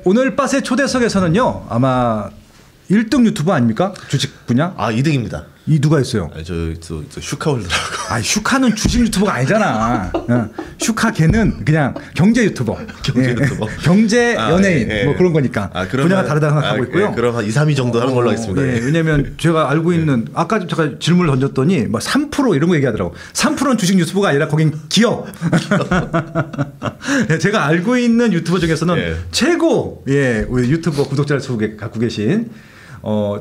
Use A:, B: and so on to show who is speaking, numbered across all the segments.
A: 오늘 빠세 초대석에서는요 아마 1등 유튜버 아닙니까? 주식 분야?
B: 아 2등입니다.
A: 이 누가 있어요?
B: 저 슈카홀더라고.
A: 아 슈카는 주식 유튜버가 아니잖아. 슈카 걔는 그냥 경제 유튜버.
B: 경제 유튜버.
A: 경제 연예인 뭐 그런 거니까. 분야가 다르다고 생각하고 있고요.
B: 그럼 한 2, 3위 정도 하는 걸로 하겠습니다.
A: 왜냐면 제가 알고 있는 아까 제가 질문을 던졌더니 뭐 3% 이런 거 얘기하더라고. 3%는 주식 유튜버가 아니라 거긴 기업. 제가 알고 있는 유튜버 중에서는 최고 우리 유튜버 구독자를 수 갖고 계신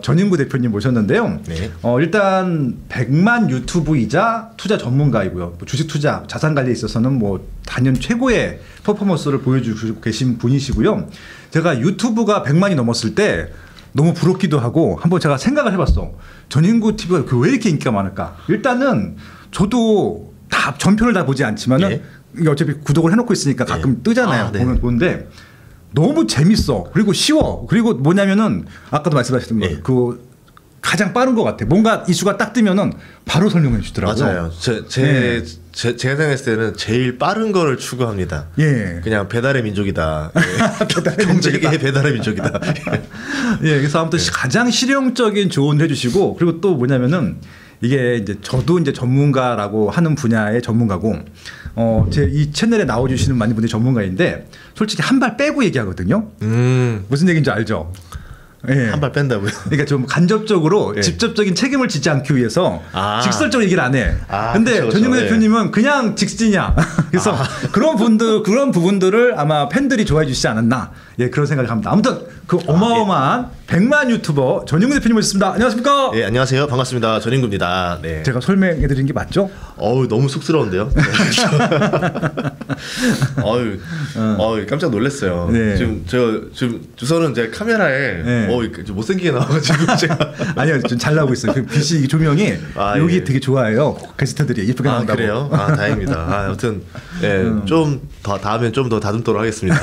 A: 전인구 대표님 모셨는데요. 네. 일단 100만 유튜브이자 투자 전문가이고요. 주식 투자, 자산 관리에 있어서는 뭐 단연 최고의 퍼포먼스를 보여주고 계신 분이시고요. 제가 유튜브가 100만이 넘었을 때 너무 부럽기도 하고 한번 제가 생각을 해봤어. 전인구 TV가 왜 이렇게 인기가 많을까? 일단은 저도 다 전편을 다 보지 않지만은 이게 어차피 구독을 해놓고 있으니까 가끔 뜨잖아요. 보면 보는데. 너무 재밌어. 그리고 쉬워. 그리고 뭐냐면은 아까도 말씀하셨던 거 그 가장 빠른 것 같아. 뭔가 이슈가 딱 뜨면은 바로 설명해 주더라고요.
B: 맞아요. 제가 생각했을 때는 제일 빠른 거를 추구합니다. 그냥 배달의 민족이다. 경제계의 배달의 민족이다.
A: 그래서 아무튼 가장 실용적인 조언을 해주시고 그리고 또 뭐냐면은 이게 이제 저도 이제 전문가라고 하는 분야의 전문가고 제 이 채널에 나와주시는 많은 분들이 전문가인데 솔직히 한 발 빼고 얘기하거든요. 무슨 얘기인지 알죠?
B: 한 발 뺀다고요?
A: 그러니까 좀 간접적으로 직접적인 책임을 지지 않기 위해서 직설적으로 얘기를 안 해. 근데 전인구 대표님은 그냥 직진이야. 그래서 그런 부분들을 아마 팬들이 좋아해 주시지 않았나. 그런 생각을 합니다. 아무튼 그 어마어마한 100만 유튜버 전인구 대표님 모셨습니다. 안녕하십니까?
B: 네, 안녕하세요. 반갑습니다. 전인구입니다. 네.
A: 제가 설명해 드린 게 맞죠?
B: 너무 쑥스러운데요. 깜짝 놀랐어요. 지금 우선은 제 카메라에 좀 못생기게 나와가지고 제가
A: 아니요, 좀 잘 나오고 있어요. 그 빛이 조명이 여기 되게 좋아요. 게스트들이 예쁘게 나온다고.
B: 그래요? 다행입니다. 아무튼 좀 더 다음엔 좀 더 다듬도록 하겠습니다.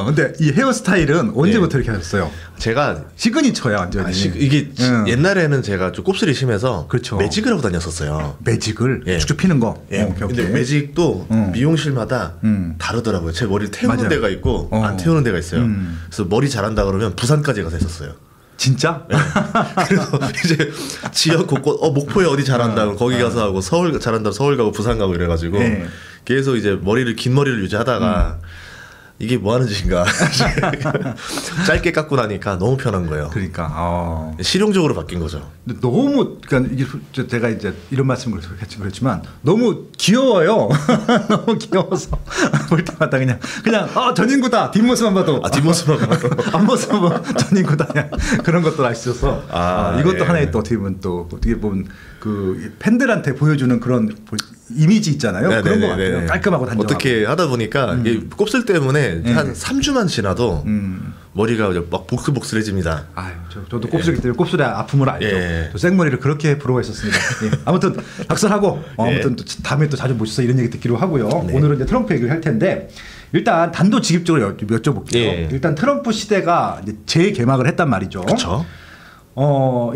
A: 근데 이 헤어스타일은 언제부터 이렇게 하셨어요?
B: 제가
A: 시그니처야 완전히.
B: 이게 옛날에는 제가 좀 곱슬이 심해서
A: 그렇죠.
B: 매직을 하고 다녔었어요.
A: 매직을 쭉쭉 피는 거.
B: 근데 매직도 미용실마다 다르더라고요. 제 머리를 태우는 데가 있고 안 태우는 데가 있어요. 그래서 머리 잘한다 그러면 부산까지 가서 했었어요.
A: 진짜?
B: 그래서 이제 지역 곳곳 목포에 어디 잘한다고 거기 가서 하고 서울 잘한다고 서울 가고 부산 가고 이래가지고 계속 이제 긴 머리를 유지하다가 이게 뭐 하는 짓인가 짧게 깎고 나니까 너무 편한 거예요.
A: 그러니까
B: 실용적으로 바뀐 거죠.
A: 근데 너무 그러니까 이게 제가 이제 이런 말씀을 그렇지만 너무 귀여워요. 너무 귀여워서 볼 때마다 그냥 전인구다 뒷모습만 봐도
B: 뒷모습만 봐도
A: 앞모습만 봐도 전인구다 그런 것도 아시셔서 이것도 하나의 또 어떻게 보면 그 팬들한테 보여주는 그런 이미지 있잖아요. 그런 거 같아요. 깔끔하고 단정하고.
B: 어떻게 하다 보니까 곱슬 때문에 한 3주만 지나도 머리가 막 복슬복슬해집니다.
A: 저도 곱슬이기 때문에 곱슬의 아픔을 알죠. 또 생머리를 그렇게 부러워했었습니다. 아무튼 박살하고 아무튼 또 다음에 또 자주 모셔서 이런 얘기 듣기로 하고요. 오늘은 이제 트럼프 얘기를 할 텐데 일단 단도직입적으로 여쭤볼게요. 일단 트럼프 시대가 이제 재개막을 했단 말이죠.
B: 그렇죠.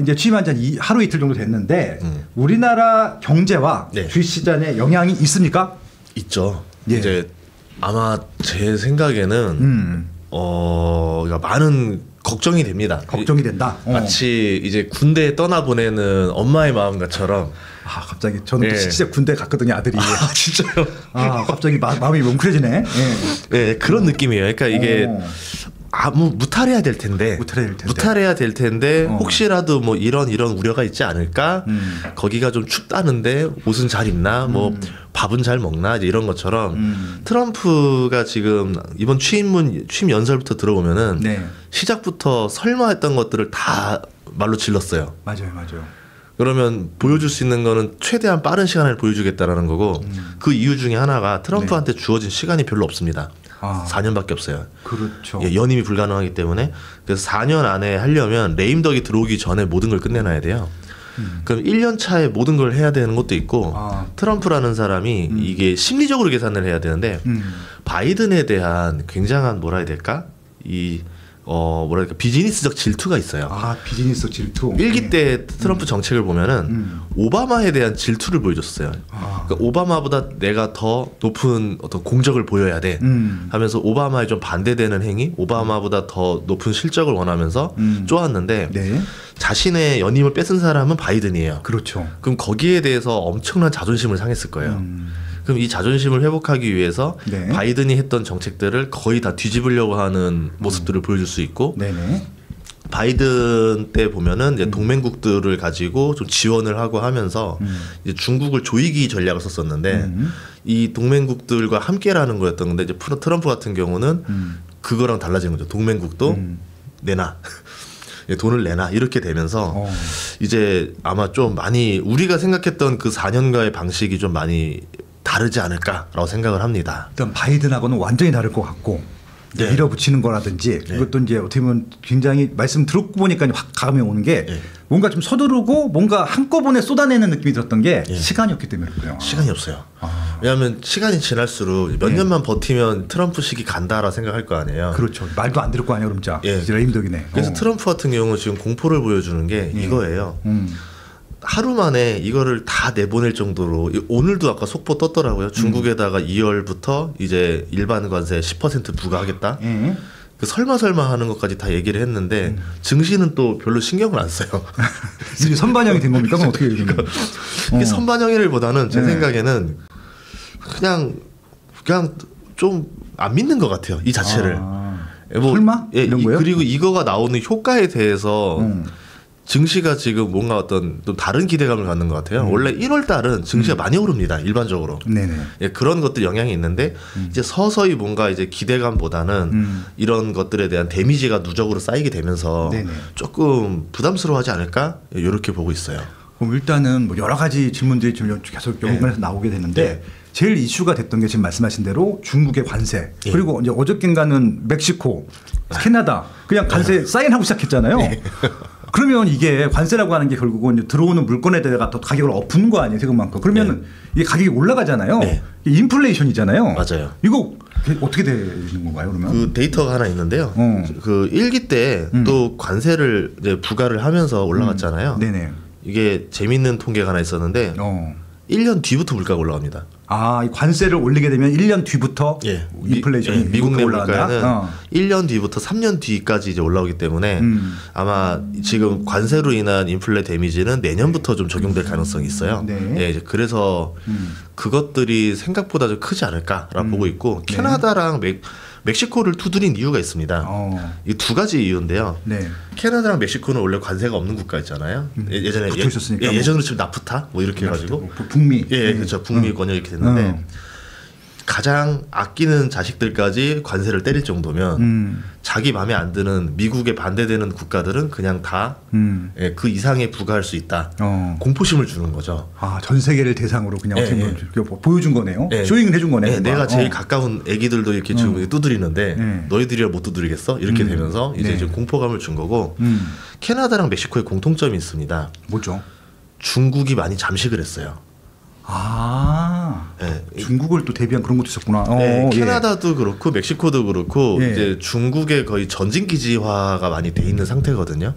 A: 이제 취임한 지 하루 이틀 정도 됐는데 우리나라 경제와 주식시장에 영향이 있습니까?
B: 있죠. 이제 아마 제 생각에는 많은 걱정이 됩니다.
A: 걱정이 된다.
B: 마치 이제 군대에 떠나보내는 엄마의 마음처럼.
A: 갑자기 저는 진짜 군대 갔거든요, 아들이.
B: 진짜요?
A: 갑자기 마음이 뭉클해지네.
B: 그런 느낌이에요. 그러니까 이게 무탈해야 될 텐데 혹시라도 뭐 이런 우려가 있지 않을까. 거기가 좀 춥다는데 옷은 잘 입나 뭐 밥은 잘 먹나 이제 이런 것처럼 트럼프가 지금 이번 취임 연설부터 들어보면은 시작부터 설마 했던 것들을 다 말로 질렀어요.
A: 맞아요.
B: 그러면 보여줄 수 있는 거는 최대한 빠른 시간을 보여주겠다라는 거고 그 이유 중에 하나가 트럼프한테 주어진 시간이 별로 없습니다. 4년밖에 없어요.
A: 그렇죠.
B: 연임이 불가능하기 때문에 그래서 4년 안에 하려면 레임덕이 들어오기 전에 모든 걸 끝내놔야 돼요. 그럼 1년 차에 모든 걸 해야 되는 것도 있고 트럼프라는 사람이 이게 심리적으로 계산을 해야 되는데 바이든에 대한 굉장한 뭐라 해야 될까? 뭐랄까 비즈니스적 질투가 있어요.
A: 아, 비즈니스적 질투.
B: 일기 때 트럼프 정책을 보면은 오바마에 대한 질투를 보여줬어요. 그러니까 오바마보다 내가 더 높은 어떤 공적을 보여야 돼 하면서 오바마에 좀 반대되는 행위, 오바마보다 더 높은 실적을 원하면서 쪼았는데
A: 네.
B: 자신의 연임을 뺏은 사람은 바이든이에요.
A: 그렇죠.
B: 그럼 거기에 대해서 엄청난 자존심을 상했을 거예요. 그럼 이 자존심을 회복하기 위해서
A: 네.
B: 바이든이 했던 정책들을 거의 다 뒤집으려고 하는 모습들을 보여줄 수 있고,
A: 네네.
B: 바이든 때 보면은 이제 동맹국들을 가지고 좀 지원을 하고 하면서 이제 중국을 조이기 전략을 썼었는데 이 동맹국들과 함께라는 거였던 건데 이제 트럼프 같은 경우는 그거랑 달라진 거죠. 동맹국도 내놔. 돈을 내놔 이렇게 되면서 이제 아마 좀 많이 우리가 생각했던 그 4년가의 방식이 좀 많이 다르지 않을까라고 생각을 합니다.
A: 일단 바이든하고는 완전히 다를 것 같고
B: 네.
A: 밀어붙이는 거라든지
B: 네.
A: 이것도 이제 어떻게 보면 굉장히 말씀 듣고 보니까 확 감이 오는 게
B: 네.
A: 뭔가 좀 서두르고 뭔가 한꺼번에 쏟아내는 느낌이 들었던 게 시간이 없기 때문에 그래요.
B: 시간이 없어요. 왜냐하면 시간이 지날수록 몇 년만 버티면 트럼프 시기 간다라 생각할 거 아니에요.
A: 그렇죠. 말도 안 들을 거 아니에요, 그럼 진짜 힘들기네.
B: 그래서 트럼프 같은 경우는 지금 공포를 보여주는 게 이거예요. 하루 만에 이거를 다 내보낼 정도로 오늘도 아까 속보 떴더라고요. 중국에다가 2월부터 이제 일반 관세 10% 부과하겠다. 그 설마 하는 것까지 다 얘기를 했는데 증시는 또 별로 신경을 안 써요.
A: 이제 선반영이 된 겁니까? 그럼 어떻게 된 겁니까?
B: 이게 선반영이라기보다는 제 생각에는 그냥 좀 안 믿는 것 같아요. 이 자체를. 뭐,
A: 설마? 이런 거예요?
B: 그리고 이거가 나오는 효과에 대해서 증시가 지금 뭔가 어떤 또 다른 기대감을 갖는 것 같아요. 원래 1월 달은 증시가 많이 오릅니다. 일반적으로.
A: 네네.
B: 예, 그런 것들 영향이 있는데 이제 서서히 뭔가 이제 기대감보다는 이런 것들에 대한 데미지가 누적으로 쌓이게 되면서
A: 네네.
B: 조금 부담스러워하지 않을까 이렇게 보고 있어요.
A: 그럼 일단은 뭐 여러 가지 질문들이 지금 계속 연관해서 나오게 되는데 제일 이슈가 됐던 게 지금 말씀하신 대로 중국의 관세 그리고 이제 어저께인가는 멕시코, 캐나다 그냥 관세 사인하고 시작했잖아요. 그러면 이게 관세라고 하는 게 결국은 이제 들어오는 물건에 대해서 더 가격을 엎는 거 아니에요, 세금만큼. 그러면 이게 가격이 올라가잖아요. 이게 인플레이션이잖아요.
B: 맞아요.
A: 이거 어떻게 되는 건가요, 그러면?
B: 그 데이터가 하나 있는데요. 그 1기 때 또 관세를 이제 부과를 하면서 올라갔잖아요.
A: 네네.
B: 이게 재밌는 통계가 하나 있었는데 1년 뒤부터 물가가 올라갑니다.
A: 아, 이 관세를 올리게 되면 1년 뒤부터 인플레이션이
B: 미국 내 물가는
A: 올라간다?
B: 1년 뒤부터 3년 뒤까지 이제 올라오기 때문에 아마 지금 관세로 인한 인플레 데미지는 내년부터 좀 적용될 가능성이 있어요. 예, 이제 그래서 그것들이 생각보다 좀 크지 않을까라고 보고 있고 캐나다랑 멕시코를 두드린 이유가 있습니다. 이 두 가지 이유인데요. 캐나다랑 멕시코는 원래 관세가 없는 국가였잖아요. 예전에 예전으로 치면 나프타 뭐 이렇게 해가지고
A: 북미
B: 그렇죠. 북미 권역 이렇게 됐는데 가장 아끼는 자식들까지 관세를 때릴 정도면 자기 마음에 안 드는 미국에 반대되는 국가들은 그냥 다 그 이상의 부과할 수 있다. 공포심을 주는 거죠.
A: 아, 전 세계를 대상으로 그냥 보여준 거네요. 쇼잉을 해준 거네요.
B: 내가 제일 가까운 애기들도 이렇게 지금 두드리는데 너희들이야 못 두드리겠어? 이렇게 되면서 이제 좀 공포감을 준 거고 캐나다랑 멕시코의 공통점이 있습니다.
A: 뭐죠?
B: 중국이 많이 잠식을 했어요.
A: 중국을 또 대비한 그런 것도 있었구나.
B: 캐나다도 그렇고 멕시코도 그렇고 이제 중국의 거의 전진 기지화가 많이 돼 있는 상태거든요.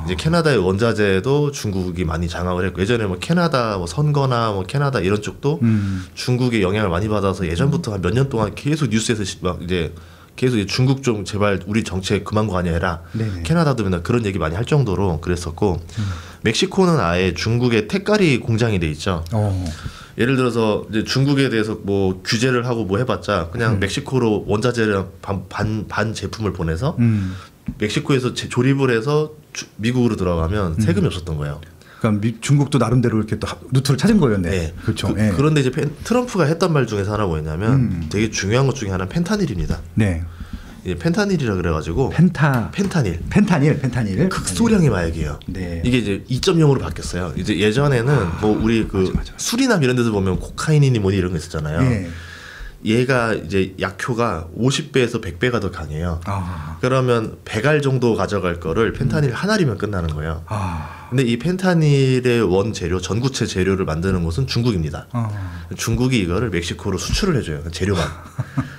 B: 이제 캐나다의 원자재도 중국이 많이 장악을 했고 예전에 뭐 캐나다 뭐 선거나 뭐 캐나다 이런 쪽도 중국의 영향을 많이 받아서 예전부터 한 몇 년 동안 계속 뉴스에서 막 이제 계속 이제 중국 좀 제발 우리 정책 그만 관여해라. 캐나다도 맨날 그런 얘기 많이 할 정도로 그랬었고 멕시코는 아예 중국의 택가리 공장이 돼 있죠. 예를 들어서 이제 중국에 대해서 뭐 규제를 하고 뭐 해봤자 그냥 멕시코로 원자재를 반 제품을 보내서 멕시코에서 조립을 해서 미국으로 들어가면 세금이 없었던 거예요.
A: 그러니까 중국도 나름대로 이렇게 또 루트를 찾은 거였네. 그렇죠.
B: 그런데 이제 트럼프가 했던 말 중에서 하나 뭐였냐면 되게 중요한 것 중에 하나는 펜타닐입니다. 이제 펜타닐이라 그래가지고 펜타닐 극소량의 마약이에요. 이게 이제 2.0으로 바뀌었어요. 이제 예전에는 뭐 우리 그 수리남 이런 데서 보면 코카인이니 뭐니 이런 거 있었잖아요. 얘가 이제 약효가 50배에서 100배가 더 강해요. 그러면 100알 정도 가져갈 거를 펜타닐 한 알이면 끝나는 거예요. 근데 이 펜타닐의 원재료, 전구체 재료를 만드는 곳은 중국입니다. 중국이 이거를 멕시코로 수출을 해줘요. 재료만.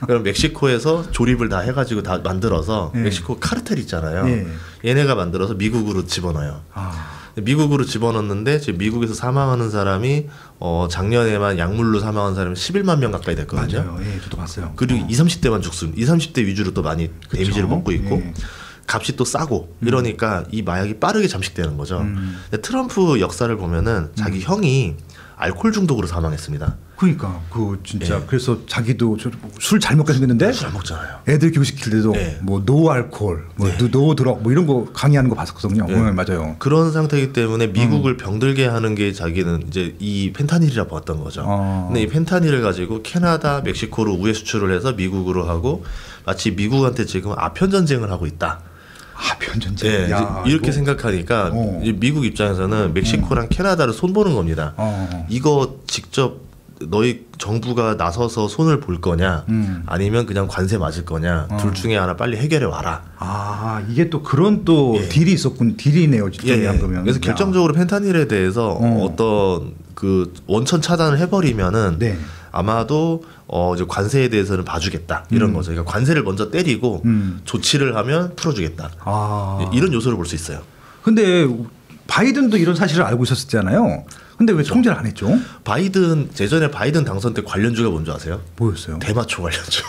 B: 그럼 멕시코에서 조립을 다 해가지고 다 만들어서 멕시코 카르텔 있잖아요. 얘네가 만들어서 미국으로 집어넣어요. 미국으로 집어넣는데 지금 미국에서 사망하는 사람이 작년에만 약물로 사망한 사람이 11만 명 가까이 됐거든요.
A: 맞아요. 예, 저도 봤어요.
B: 그리고 20, 30대만 죽습니다. 20, 30대 위주로 또 많이 데미지를 먹고 있고 값이 또 싸고 이러니까 이 마약이 빠르게 잠식되는 거죠. 근데 트럼프 역사를 보면은 자기 형이 알코올 중독으로 사망했습니다.
A: 그러니까 그 진짜 그래서 자기도 술 잘 먹게 생겼는데
B: 술 안 먹잖아요.
A: 애들 교육시킬 때도 뭐 노 알코올, 뭐 노 드럭 뭐 이런 거 강의하는 거 봤었거든요. 맞아요.
B: 그런 상태이기 때문에 미국을 병들게 하는 게 자기는 이제 이 펜타닐이라 봤던 거죠. 근데 이 펜타닐을 가지고 캐나다, 멕시코로 우회 수출을 해서 미국으로 하고 마치 미국한테 지금 아편 전쟁을 하고 있다.
A: 아편 전쟁.
B: 네, 이렇게 생각하니까 미국 입장에서는 멕시코랑 캐나다를 손보는 겁니다. 이거 직접 너희 정부가 나서서 손을 볼 거냐 아니면 그냥 관세 맞을 거냐 둘 중에 하나 빨리 해결해 와라.
A: 이게 또 그런 또 딜이 있었군. 딜이네요. 그러면.
B: 그래서 결정적으로 펜타닐에 대해서 어떤 그 원천 차단을 해버리면은 아마도 이제 관세에 대해서는 봐주겠다 이런 거죠. 그러니까 관세를 먼저 때리고 조치를 하면 풀어주겠다. 이런 요소를 볼 수 있어요.
A: 근데 바이든도 이런 사실을 알고 있었잖아요. 근데 왜 통제를 안 했죠?
B: 바이든 예전에 바이든 당선 때 관련주가 뭔지 아세요?
A: 뭐였어요?
B: 대마초 관련주.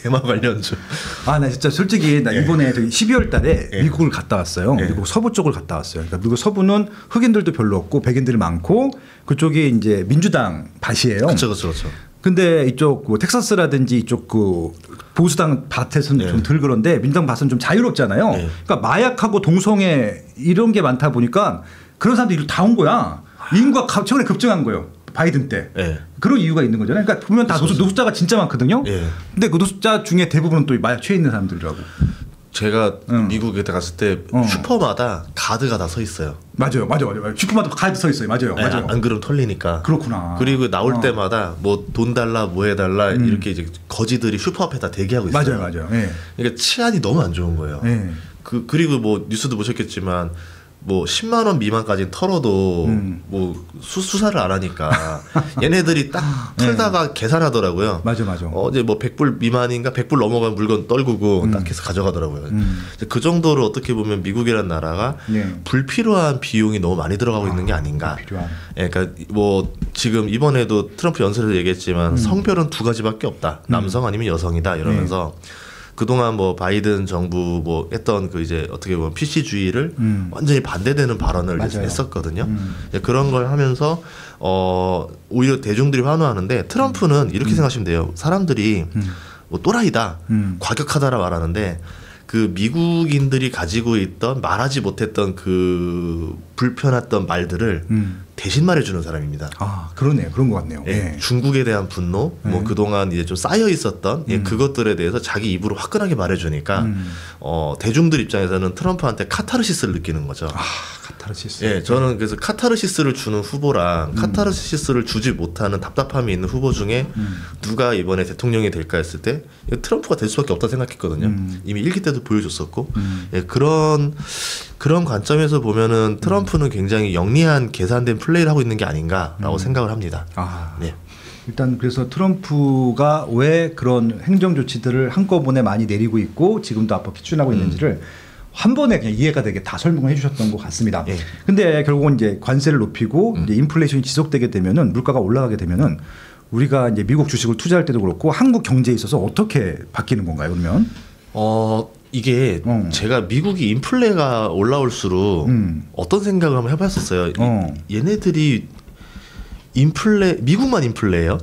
B: 대마 관련주.
A: 나 진짜 솔직히 나 이번에 12월 달에 미국을 갔다 왔어요. 미국 서부 쪽을 갔다 왔어요. 그러니까 미국 서부는 흑인들도 별로 없고 백인들이 많고 그쪽이 이제 민주당 밭이에요.
B: 그렇죠.
A: 근데 이쪽 뭐 텍사스라든지 이쪽 그 보수당 밭에서는 좀 덜 그런데 민주당 밭은 좀 자유롭잖아요. 그러니까 마약하고 동성애 이런 게 많다 보니까 그런 사람들이 다 온 거야. 인구가 최근에 급증한 거예요. 바이든 때. 그런 이유가 있는 거잖아요. 그러니까 보면 다 노숙자가 진짜 많거든요. 근데 그 노숙자 중에 대부분은 또 마약 취해 있는 사람들이라고.
B: 제가 미국에 갔을 때 슈퍼마다 가드가 다 서 있어요.
A: 맞아요. 슈퍼마다 가드 서 있어요. 맞아요.
B: 안 그러면 털리니까.
A: 그렇구나.
B: 그리고 나올 때마다 뭐 돈 달라, 뭐 해달라 이렇게 이제 거지들이 슈퍼 앞에 다 대기하고 있어요.
A: 맞아요.
B: 그러니까 치안이 너무 안 좋은 거예요. 그리고 뭐 뉴스도 보셨겠지만. 뭐 10만 원 미만까지 털어도 뭐 수사를 안 하니까 얘네들이 딱 털다가 계산하더라고요.
A: 맞아.
B: 어제 뭐 100불 미만인가 100불 넘어간 물건 떨구고 딱 해서 가져가더라고요. 그 정도로 어떻게 보면 미국이라는 나라가 불필요한 비용이 너무 많이 들어가고 있는 게 아닌가. 그러니까 뭐 지금 이번에도 트럼프 연설에서 얘기했지만 성별은 두 가지밖에 없다. 남성 아니면 여성이다 이러면서 그동안 뭐 바이든 정부 뭐 했던 그 이제 어떻게 보면 PC주의를 완전히 반대되는 발언을 했었거든요. 그런 걸 하면서 오히려 대중들이 환호하는데 트럼프는 이렇게 생각하시면 돼요. 사람들이 뭐 또라이다, 과격하다라 말하는데 그 미국인들이 가지고 있던 말하지 못했던 그 불편했던 말들을 대신 말해주는 사람입니다.
A: 그러네요. 그런 것 같네요.
B: 중국에 대한 분노, 뭐 그동안 이제 좀 쌓여 있었던 그것들에 대해서 자기 입으로 화끈하게 말해주니까 대중들 입장에서는 트럼프한테 카타르시스를 느끼는 거죠.
A: 카타르시스.
B: 저는 그래서 카타르시스를 주는 후보랑 카타르시스를 주지 못하는 답답함이 있는 후보 중에 누가 이번에 대통령이 될까 했을 때 트럼프가 될 수밖에 없다 생각했거든요. 이미 1기 때도 보여줬었고 그런 관점에서 보면은 트럼프는 굉장히 영리한 계산된 플레이를 하고 있는 게 아닌가라고 생각을 합니다.
A: 일단 그래서 트럼프가 왜 그런 행정 조치들을 한꺼번에 많이 내리고 있고 지금도 앞으로 추진하고 있는지를 한 번에 그냥 이해가 되게 다 설명을 해주셨던 것 같습니다. 근데 결국은 이제 관세를 높이고 이제 인플레이션이 지속되게 되면은 물가가 올라가게 되면은 우리가 이제 미국 주식을 투자할 때도 그렇고 한국 경제에 있어서 어떻게 바뀌는 건가요? 그러면?
B: 이게 제가 미국이 인플레가 올라올수록 어떤 생각을 한번 해봤었어요. 얘네들이 미국만 인플레예요.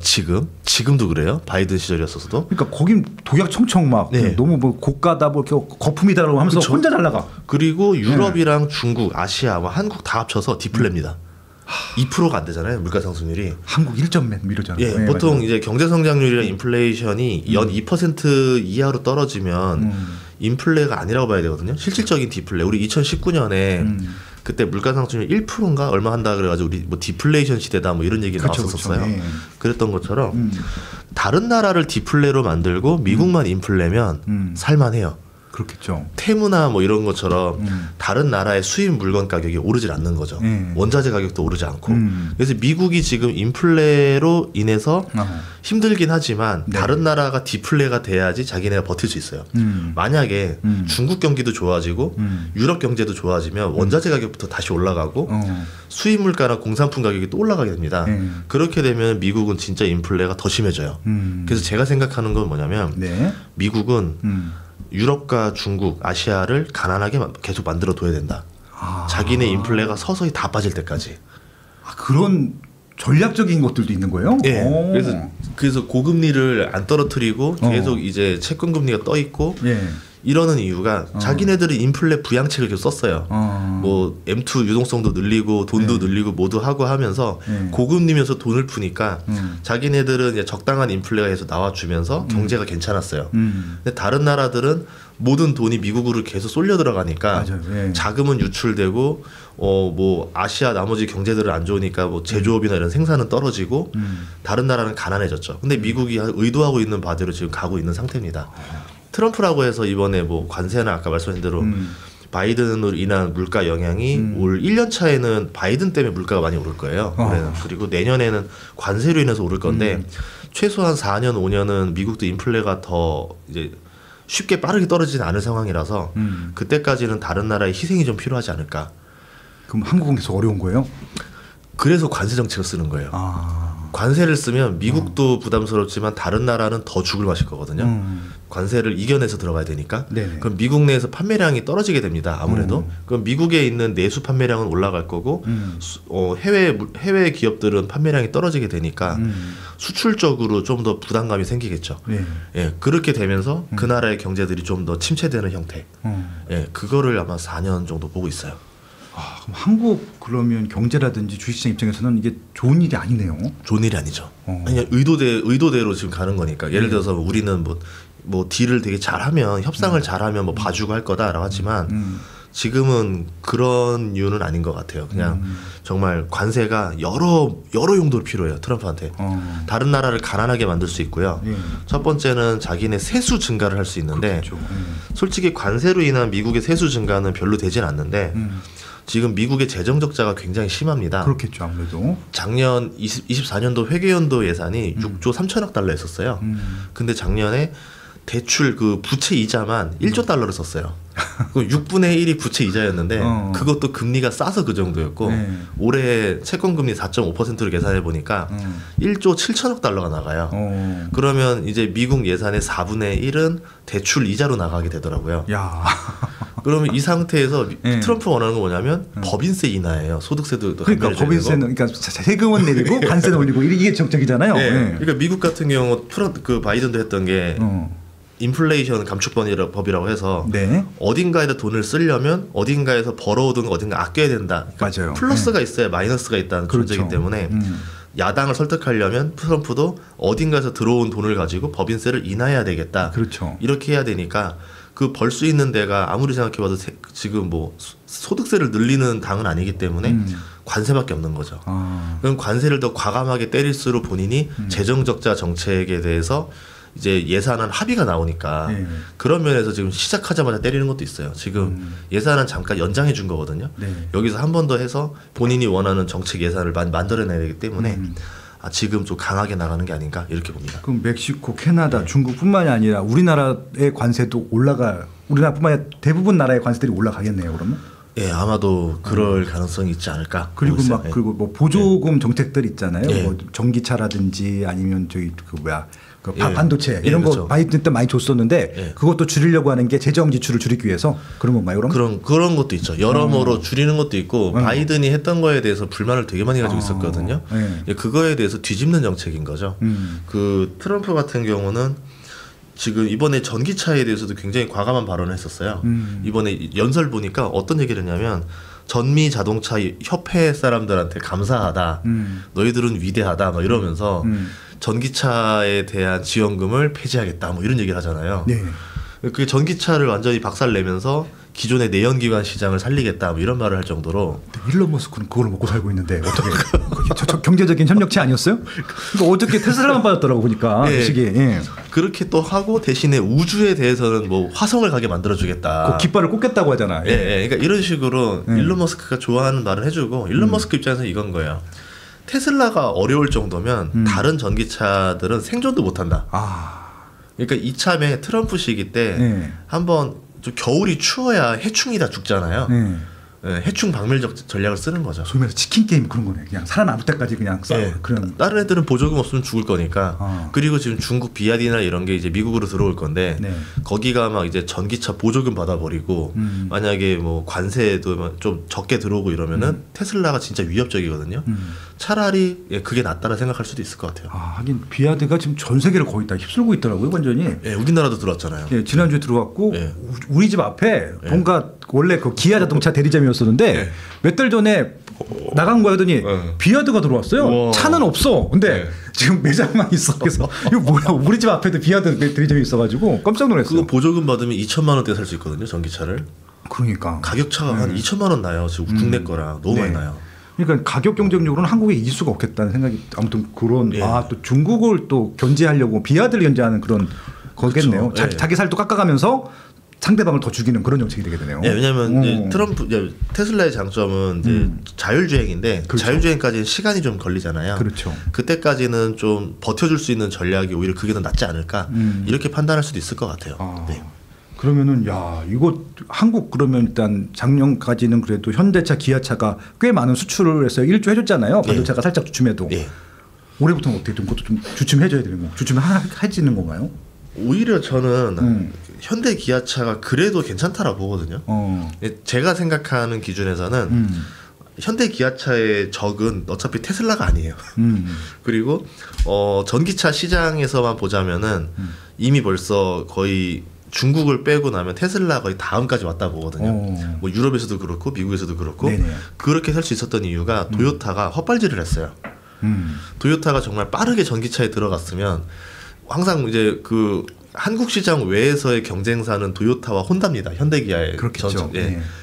B: 지금도 그래요. 바이든 시절이었어도.
A: 그러니까 거긴 독약 청청 막 너무 뭐 고가다 뭐 거품이다라고 하면서 혼자 잘 나가.
B: 그리고 유럽이랑 중국, 아시아, 뭐 한국 다 합쳐서 디플레입니다. 2%가 안 되잖아요. 물가 상승률이.
A: 한국 1점 이러잖아요.
B: 보통 이제 경제 성장률이랑 인플레이션이 연 2% 이하로 떨어지면 인플레가 아니라고 봐야 되거든요. 실질적인 디플레. 우리 2019년에 그때 물가 상승률 1%인가 얼마 한다 그래가지고 우리 뭐 디플레이션 시대다 뭐 이런 얘기 나왔었어요. 그랬던 것처럼 다른 나라를 디플레로 만들고 미국만 인플레면 살만해요.
A: 그렇겠죠.
B: 테무나 뭐 이런 것처럼 다른 나라의 수입 물건 가격이 오르질 않는 거죠. 원자재 가격도 오르지 않고. 그래서 미국이 지금 인플레로 인해서 힘들긴 하지만 네. 다른 나라가 디플레가 돼야지 자기네가 버틸 수 있어요. 만약에 중국 경기도 좋아지고 유럽 경제도 좋아지면 원자재 가격부터 다시 올라가고 수입 물가나 공산품 가격이 또 올라가게 됩니다. 그렇게 되면 미국은 진짜 인플레가 더 심해져요. 그래서 제가 생각하는 건 뭐냐면 네. 미국은 유럽과 중국, 아시아를 가난하게 계속 만들어 둬야 된다. 자기네 인플레가 서서히 다 빠질 때까지.
A: 그런 전략적인 것들도 있는 거예요?
B: 예. 그래서 고금리를 안 떨어뜨리고 계속 이제 채권 금리가 떠 있고 예. 이러는 이유가 자기네들이 인플레 부양책을 계속 썼어요. 뭐 M2 유동성도 늘리고 돈도 늘리고 모두 하고 하면서 고금리면서 돈을 푸니까 자기네들은 이제 적당한 인플레가 계속 나와주면서 경제가 괜찮았어요. 근데 다른 나라들은 모든 돈이 미국으로 계속 쏠려 들어가니까 자금은 유출되고 뭐 아시아 나머지 경제들은 안 좋으니까 뭐 제조업이나 이런 생산은 떨어지고 다른 나라는 가난해졌죠. 근데 미국이 의도하고 있는 바대로 지금 가고 있는 상태입니다. 트럼프라고 해서 이번에 뭐 관세나 아까 말씀하신 대로 바이든으로 인한 물가 영향이 올 1년 차에는 바이든 때문에 물가가 많이 오를 거예요. 그리고 내년에는 관세로 인해서 오를 건데 최소한 4년 5년은 미국도 인플레가 더 이제 쉽게 빠르게 떨어지지 않을 상황이라서 그때까지는 다른 나라의 희생이 좀 필요하지 않을까.
A: 그럼 한국은 계속 어려운 거예요?
B: 그래서 관세 정책을 쓰는 거예요. 관세를 쓰면 미국도 부담스럽지만 다른 나라는 더 죽을 맛일 거거든요. 관세를 이겨내서 들어가야 되니까. 네네. 그럼 미국 내에서 판매량이 떨어지게 됩니다. 아무래도. 그럼 미국에 있는 내수 판매량은 올라갈 거고 해외 기업들은 판매량이 떨어지게 되니까 수출적으로 좀 더 부담감이 생기겠죠. 예, 그렇게 되면서 그 나라의 경제들이 좀 더 침체되는 형태. 예, 그거를 아마 4년 정도 보고 있어요.
A: 그럼 한국 그러면 경제라든지 주식시장 입장에서는 이게 좋은 일이 아니네요.
B: 좋은 일이 아니죠. 그냥 의도대로 지금 가는 거니까. 예를 들어서 우리는 뭐 딜을 되게 잘하면 협상을 잘하면 뭐 봐주고 할 거다라고 하지만 지금은 그런 이유는 아닌 것 같아요. 그냥 정말 관세가 여러 용도로 필요해요. 트럼프한테. 다른 나라를 가난하게 만들 수 있고요. 첫 번째는 자기네 세수 증가를 할 수 있는데 솔직히 관세로 인한 미국의 세수 증가는 별로 되진 않는데 지금 미국의 재정 적자가 굉장히 심합니다.
A: 그렇겠죠, 아무래도.
B: 작년 24년도 회계연도 예산이 6조 3천억 달러 했었어요. 근데 작년에 대출 그 부채 이자만 1조 달러를 썼어요. 그 6분의 1이 부채 이자였는데 그것도 금리가 싸서 그 정도였고 올해 채권 금리 4.5%로 계산해 보니까 1조 7천억 달러가 나가요. 그러면 이제 미국 예산의 4분의 1은 대출 이자로 나가게 되더라고요.
A: 야.
B: 그러면 이 상태에서 트럼프가 원하는 건 뭐냐면 법인세 인하예요. 소득세도
A: 그러니까 법인세는 그러니까 세금은 내리고 관세는 올리고 이게 정책이잖아요.
B: 그러니까 미국 같은 경우 그 바이든도 했던 게 인플레이션 감축법이라고 해서 어딘가에다 돈을 쓰려면 어딘가에서 벌어오든 어딘가 아껴야 된다. 그러니까
A: 맞아요.
B: 플러스가 있어야 마이너스가 있다는 존재이기 때문에 야당을 설득하려면 트럼프도 어딘가에서 들어온 돈을 가지고 법인세를 인하해야 되겠다.
A: 그렇죠.
B: 이렇게 해야 되니까 그 벌 수 있는 데가 아무리 생각해봐도 지금 뭐 소득세를 늘리는 당은 아니기 때문에 관세밖에 없는 거죠. 그럼 관세를 더 과감하게 때릴수록 본인이 재정적자 정책에 대해서 이제 예산안 합의가 나오니까 그런 면에서 지금 시작하자마자 때리는 것도 있어요. 지금 예산안 잠깐 연장해 준 거거든요. 여기서 한 번 더 해서 본인이 원하는 정책 예산을 만들어내야 되기 때문에 지금 좀 강하게 나가는 게 아닌가 이렇게 봅니다.
A: 그럼 멕시코, 캐나다, 중국뿐만이 아니라 우리나라의 관세도 우리나라뿐만 아니라 대부분 나라의 관세들이 올라가겠네요. 그러면?
B: 예, 아마도 그럴 가능성이 있지 않을까.
A: 그리고 그리고 뭐 보조금 정책들 있잖아요. 뭐 전기차라든지 아니면 저기 반도체 이런 거 바이든 때 많이 줬었는데 그것도 줄이려고 하는 게 재정 지출을 줄이기 위해서 그런 건가요?
B: 그런 것도 있죠. 여러모로 줄이는 것도 있고 바이든이 했던 거에 대해서 불만을 되게 많이 가지고 있었거든요. 그거에 대해서 뒤집는 정책인 거죠. 그 트럼프 같은 경우는 지금 이번에 전기차에 대해서도 굉장히 과감한 발언을 했었어요. 이번에 연설 보니까 어떤 얘기를 했냐면 전미 자동차 협회 사람들한테 감사하다. 너희들은 위대하다. 막 이러면서 전기차에 대한 지원금을 폐지하겠다. 뭐 이런 얘기를 하잖아요. 그게 전기차를 완전히 박살내면서 기존의 내연기관 시장을 살리겠다 뭐 이런 말을 할 정도로.
A: 일론 머스크는 그걸 먹고 살고 있는데 어떻게 저 경제적인 협력체 아니었어요? 그러니까 어떻게 테슬라만 빠졌더라고 보니까
B: 예.
A: 그 시기에. 예.
B: 그렇게 또 하고 대신에 우주에 대해서는 뭐 화성을 가게 만들어주겠다.
A: 그 깃발을 꽂겠다고 하잖아.
B: 예, 예. 그러니까 이런 식으로 일론 머스크가 좋아하는 말을 해주고 일론 머스크 입장에서 이건 거예요. 테슬라가 어려울 정도면 다른 전기차들은 생존도 못한다. 그러니까 이참에 트럼프 시기 때 한번 좀 겨울이 추워야 해충이 다 죽잖아요. 예, 해충 박멸적 전략을 쓰는 거죠.
A: 소위 말해서 치킨 게임 그런 거네. 그냥 살아남을 때까지 그냥 싸워.
B: 예,
A: 그런.
B: 다른 애들은 보조금 없으면 죽을 거니까. 그리고 지금 중국 비아디나 이런 게 이제 미국으로 들어올 건데 거기가 막 이제 전기차 보조금 받아버리고 만약에 뭐 관세도 좀 적게 들어오고 이러면은 테슬라가 진짜 위협적이거든요. 차라리 예, 그게 낫다라 생각할 수도 있을 것 같아요.
A: 하긴 비아드가 지금 전 세계를 거의 다 휩쓸고 있더라고요, 완전히.
B: 예, 우리나라도 들어왔잖아요.
A: 예, 지난주에 들어왔고 우리 집 앞에 뭔가 원래 그 기아 자동차 대리점이었었는데 몇 달 전에 나간 거야 하더니 비아드가 들어왔어요. 우와. 차는 없어. 근데 지금 매장만 있어. 그래서 이거 뭐야? 우리 집 앞에도 비아드 대리점이 있어가지고 깜짝 놀랐어요.
B: 그거 보조금 받으면 2천만 원대 살 수 있거든요, 전기차를.
A: 그러니까
B: 가격 차가 한 2천만 원 나요. 지금 국내 거랑 너무 많이 나요.
A: 그러니까 가격 경쟁력으로는 한국에 이길 수가 없겠다는 생각이 아무튼 그런 또 중국을 또 견제하려고 비아드를 견제하는 그런 거겠네요. 자기 살도 깎아가면서 상대방을 더 죽이는 그런 정책이 되게 되네요.
B: 네, 왜냐하면 이제 테슬라의 장점은 이제 자율주행인데 그렇죠. 자율주행까지는 시간이 좀 걸리잖아요.
A: 그렇죠.
B: 그때까지는 좀 버텨줄 수 있는 전략이 오히려 그게 더 낫지 않을까 이렇게 판단할 수도 있을 것 같아요. 네.
A: 그러면은 야 이거 한국 그러면 일단 작년까지는 그래도 현대차, 기아차가 꽤 많은 수출을 해서 일조 해줬잖아요. 반도체가 살짝 주춤해도 올해부터는 어떻게 좀 그것도 좀 주춤해줘야 되는 거, 주춤해지는 건가요?
B: 오히려 저는 현대 기아차가 그래도 괜찮다라고 보거든요. 제가 생각하는 기준에서는 현대 기아차의 적은 어차피 테슬라가 아니에요. 그리고 전기차 시장에서만 보자면은 이미 벌써 거의 중국을 빼고 나면 테슬라 거의 다음까지 왔다 보거든요. 뭐 유럽에서도 그렇고 미국에서도 그렇고 그렇게 할 수 있었던 이유가 도요타가 헛발질을 했어요. 도요타가 정말 빠르게 전기차에 들어갔으면 항상 이제 그 한국 시장 외에서의 경쟁사는 도요타와 혼다입니다. 현대기아의
A: 그렇겠죠.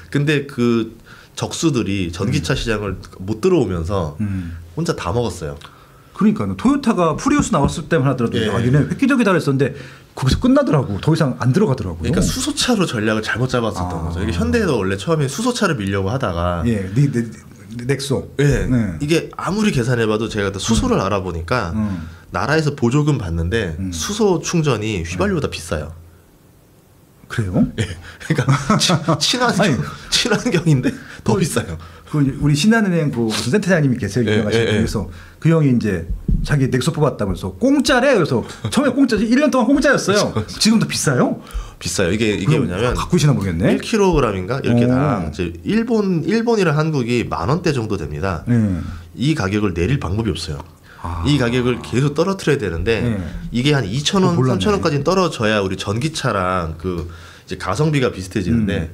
B: 근데 그 적수들이 전기차 시장을 못 들어오면서 혼자 다 먹었어요.
A: 그러니까 토요타가 프리우스 나왔을 때만 하더라도 얘는 획기적이다 그랬었는데 거기서 끝나더라고. 더 이상 안 들어가더라고요.
B: 그러니까 수소차로 전략을 잘못 잡았었던 거죠. 이게 현대도 원래 처음에 수소차를 밀려고 하다가
A: 넥소.
B: 이게 아무리 계산해봐도 제가 수소를 알아보니까 나라에서 보조금 받는데 수소 충전이 휘발유보다 비싸요.
A: 그래요?
B: 그러니까 친환경인데 더 비싸요.
A: 우리 신한은행 그 무슨 센터장님이 계세요. 유명하신 분에서 그 형이 이제 자기 넥소 뽑았다면서 공짜래. 그래서 처음에 공짜 1년 동안 공짜였어요. 지금도 비싸요?
B: 비싸요. 이게 뭐냐면
A: 갖고 계시나 모르겠네.
B: 1kg인가 이렇게 당 이제 일본이랑 한국이 10,000원대 정도 됩니다. 이 가격을 내릴 방법이 없어요. 이 가격을 계속 떨어뜨려야 되는데 이게 한 2,000원, 3,000원까지는 떨어져야 우리 전기차랑 그 이제 가성비가 비슷해지는데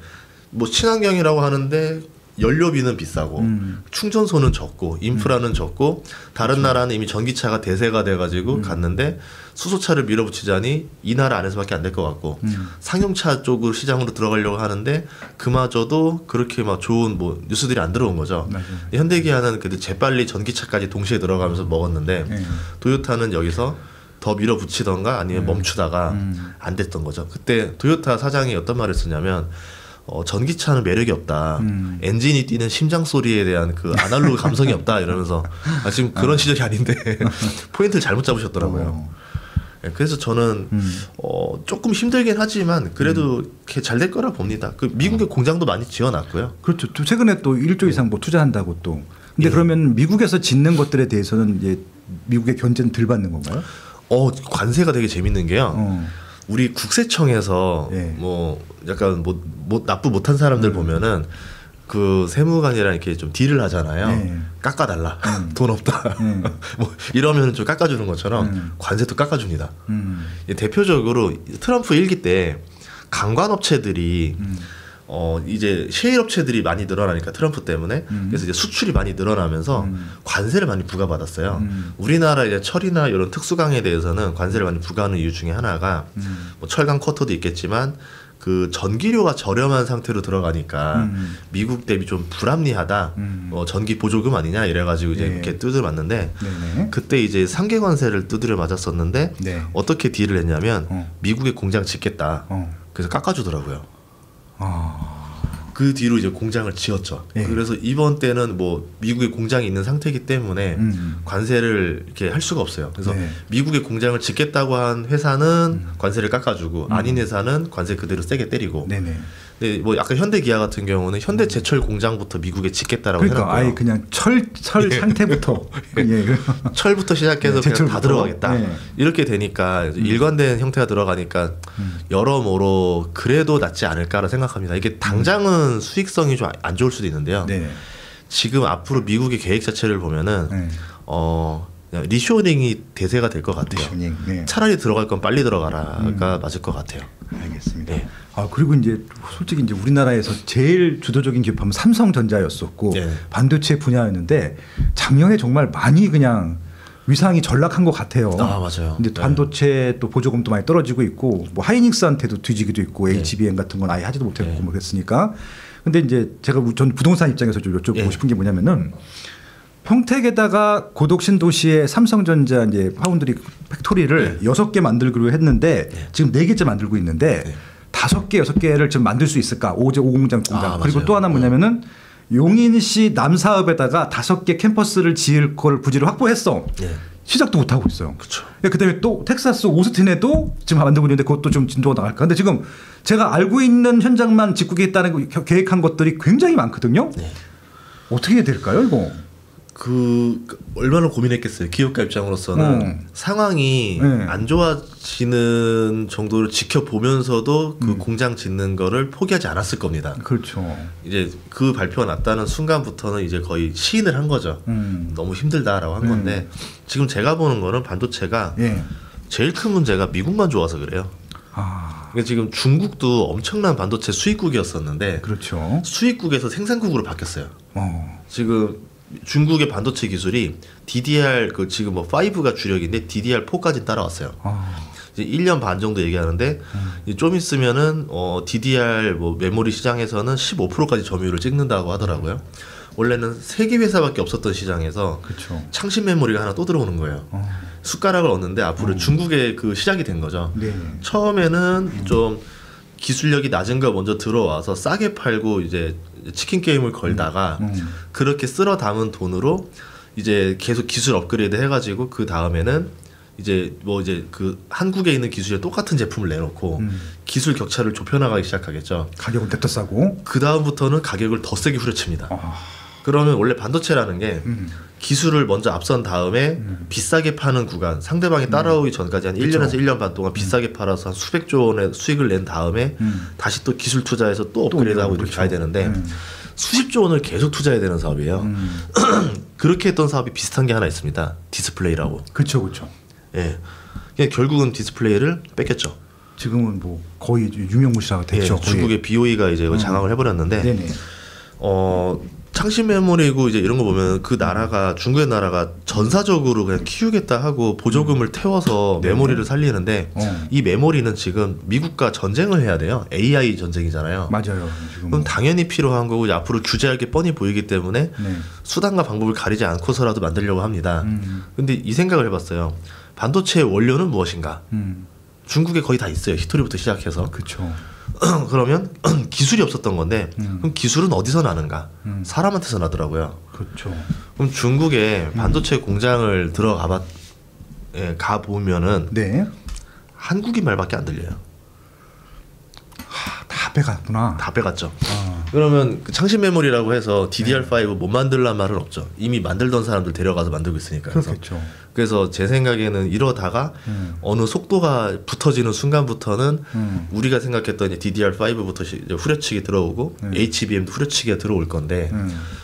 B: 뭐 친환경이라고 하는데 연료비는 비싸고 충전소는 적고 인프라는 적고 다른 나라는 이미 전기차가 대세가 돼가지고 갔는데 수소차를 밀어붙이자니 이 나라 안에서밖에 안 될 것 같고 상용차 쪽으로 시장으로 들어가려고 하는데 그마저도 그렇게 막 좋은 뭐 뉴스들이 안 들어온 거죠. 현대기아는 그래도 재빨리 전기차까지 동시에 들어가면서 먹었는데 도요타는 여기서 더 밀어붙이던가 아니면 멈추다가 안 됐던 거죠. 그때 도요타 사장이 어떤 말을 했었냐면 전기차는 매력이 없다. 엔진이 뛰는 심장 소리에 대한 그 아날로그 감성이 없다 이러면서 지금 그런 시절이 아닌데 포인트를 잘못 잡으셨더라고요. 그래서 저는 조금 힘들긴 하지만 그래도 잘 될 거라 봅니다. 그 미국의 공장도 많이 지어놨고요.
A: 그렇죠. 최근에 또 1조 이상 뭐 투자한다고 또. 근데 그러면 미국에서 짓는 것들에 대해서는 이제 미국의 견제는 덜 받는 건가요?
B: 관세가 되게 재밌는 게요. 우리 국세청에서 뭐 약간 뭐 납부 못한 사람들 보면은 그 세무관이랑 이렇게 좀 딜을 하잖아요. 깎아달라. 돈 없다. 뭐 이러면 좀 깎아주는 것처럼 관세도 깎아줍니다. 대표적으로 트럼프 1기 때 강관업체들이 이제 셰일 업체들이 많이 늘어나니까 트럼프 때문에 그래서 이제 수출이 많이 늘어나면서 관세를 많이 부과받았어요. 우리나라 이제 철이나 이런 특수강에 대해서는 관세를 많이 부과하는 이유 중에 하나가 뭐 철강 쿼터도 있겠지만 그 전기료가 저렴한 상태로 들어가니까 미국 대비 좀 불합리하다. 전기 보조금 아니냐 이래가지고 이제 이렇게 두드려 맞는데 그때 이제 상계 관세를 두드려 맞았었는데 어떻게 딜을 했냐면 미국에 공장 짓겠다. 그래서 깎아주더라고요. 그 뒤로 이제 공장을 지었죠. 그래서 이번 때는 뭐 미국에 공장이 있는 상태이기 때문에 관세를 이렇게 할 수가 없어요. 그래서 미국에 공장을 짓겠다고 한 회사는 관세를 깎아주고 아닌 회사는 관세 그대로 세게 때리고. 근데 뭐 약간 현대기아 같은 경우는 현대제철 공장부터 미국에 짓겠다라고 해놨고요.
A: 아예 그냥 철 상태부터
B: 철부터 시작해서 그냥 다 들어가겠다. 이렇게 되니까 일관된 형태가 들어가니까 여러모로 그래도 낫지 않을까라 생각합니다. 이게 당장은 수익성이 좀 안 좋을 수도 있는데요. 지금 앞으로 미국의 계획 자체를 보면은 리쇼닝이 대세가 될 것 같아요. 차라리 들어갈 건 빨리 들어가라가 맞을 것 같아요.
A: 알겠습니다. 그리고 이제 솔직히 이제 우리나라에서 제일 주도적인 기업하면 삼성전자였었고 반도체 분야였는데 작년에 정말 많이 그냥 위상이 전락한 것 같아요.
B: 맞아요.
A: 근데 반도체 또 보조금도 많이 떨어지고 있고 뭐 하이닉스한테도 뒤지기도 있고 HBM 같은 건 아예 하지도 못했고 뭐 그랬으니까. 근데 이제 제가 전 부동산 입장에서 좀 여쭤보고 싶은 게 뭐냐면은 평택에다가 고덕 신도시에 삼성전자 이제 파운드리 팩토리를 6개 만들기로 했는데 지금 4개째 만들고 있는데 5개, 6개를 지금 만들 수 있을까? 오공장 공장. 그리고 또 하나 뭐냐면은 용인시 남사읍에다가 5개 캠퍼스를 지을 걸 부지를 확보했어. 시작도 못 하고 있어요. 그다음에 또 텍사스 오스틴에도 지금 만들고 있는데 그것도 좀 진도가 나갈까. 근데 지금 제가 알고 있는 현장만 짓고겠다는 계획한 것들이 굉장히 많거든요. 어떻게 해야 될까요, 이거?
B: 얼마나 고민했겠어요. 기업가 입장으로서는 상황이 안 좋아지는 정도로 지켜보면서도 그 공장 짓는 거를 포기하지 않았을 겁니다. 이제 그 발표가 났다는 순간부터는 이제 거의 시인을 한 거죠. 너무 힘들다라고 한 건데 지금 제가 보는 거는 반도체가 제일 큰 문제가 미국만 좋아서 그래요. 그러니까 지금 중국도 엄청난 반도체 수입국이었었는데 수입국에서 생산국으로 바뀌었어요. 지금 중국의 반도체 기술이 DDR 지금 뭐 5가 주력인데 DDR4까지 따라왔어요. 이제 1년 반 정도 얘기하는데 좀 있으면은 DDR 뭐 메모리 시장에서는 15%까지 점유율을 찍는다고 하더라고요. 원래는 3개 회사밖에 없었던 시장에서 창신 메모리가 하나 또 들어오는 거예요. 숟가락을 얻는데 앞으로 중국의 그 시작이 된 거죠. 처음에는 좀 기술력이 낮은 거 먼저 들어와서 싸게 팔고 이제 치킨 게임을 걸다가 그렇게 쓸어 담은 돈으로 이제 계속 기술 업그레이드 해가지고 그 다음에는 이제 그 한국에 있는 기술에 똑같은 제품을 내놓고 기술 격차를 좁혀나가기 시작하겠죠.
A: 가격은 더 싸고
B: 그 다음부터는 가격을 더 세게 후려칩니다. 그러면 원래 반도체라는 게 기술을 먼저 앞선 다음에 비싸게 파는 구간, 상대방이 따라오기 전까지 한 1년에서 1년 반 동안 비싸게 팔아서 한 수백조 원의 수익을 낸 다음에 다시 또 기술 투자해서 또 업그레이드하고 이렇게 가야 되는데 수십조 원을 계속 투자해야 되는 사업이에요. 그렇게 했던 사업이 비슷한 게 하나 있습니다. 디스플레이라고.
A: 그렇죠.
B: 결국은 디스플레이를 뺏겼죠.
A: 지금은 뭐 거의 유명무실화가 됐죠.
B: 중국의 BOE가 이제 장악을 해버렸는데 창신 메모리고 이제 이런 거 보면 그 나라가 중국의 나라가 전사적으로 그냥 키우겠다 하고 보조금을 태워서 메모리를 살리는데 이 메모리는 지금 미국과 전쟁을 해야 돼요. AI 전쟁이잖아요. 그럼 당연히 필요한 거고 이제 앞으로 규제할 게 뻔히 보이기 때문에 수단과 방법을 가리지 않고서라도 만들려고 합니다. 근데 이 생각을 해봤어요. 반도체의 원료는 무엇인가? 중국에 거의 다 있어요. 히토리부터 시작해서. 그러면 기술이 없었던 건데 그럼 기술은 어디서 나는가? 사람한테서 나더라고요. 그럼 중국에 반도체 공장을 가 보면은 한국인 말밖에 안 들려요.
A: 다 빼갔구나.
B: 다 빼갔죠. 그러면 그 창신 메모리라고 해서 DDR5 못 만들란 말은 없죠. 이미 만들던 사람들 데려가서 만들고 있으니까. 그래서 제 생각에는 이러다가 어느 속도가 붙어지는 순간부터는 우리가 생각했던 DDR5부터 이제 후려치기 들어오고 HBM도 후려치기가 들어올 건데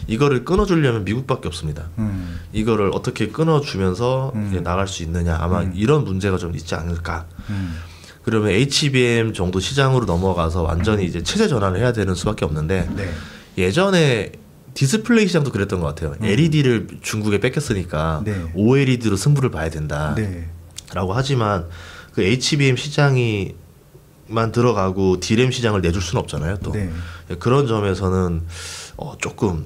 B: 이거를 끊어주려면 미국밖에 없습니다. 이거를 어떻게 끊어주면서 이제 나갈 수 있느냐 아마 이런 문제가 좀 있지 않을까. 그러면 HBM 정도 시장으로 넘어가서 완전히 이제 체제 전환을 해야 되는 수밖에 없는데 예전에 디스플레이 시장도 그랬던 것 같아요. LED를 중국에 뺏겼으니까 OLED로 승부를 봐야 된다라고 하지만 그 HBM 시장이 만 들어가고 D램 시장을 내줄 수는 없잖아요. 또
A: 네.
B: 그런 점에서는 조금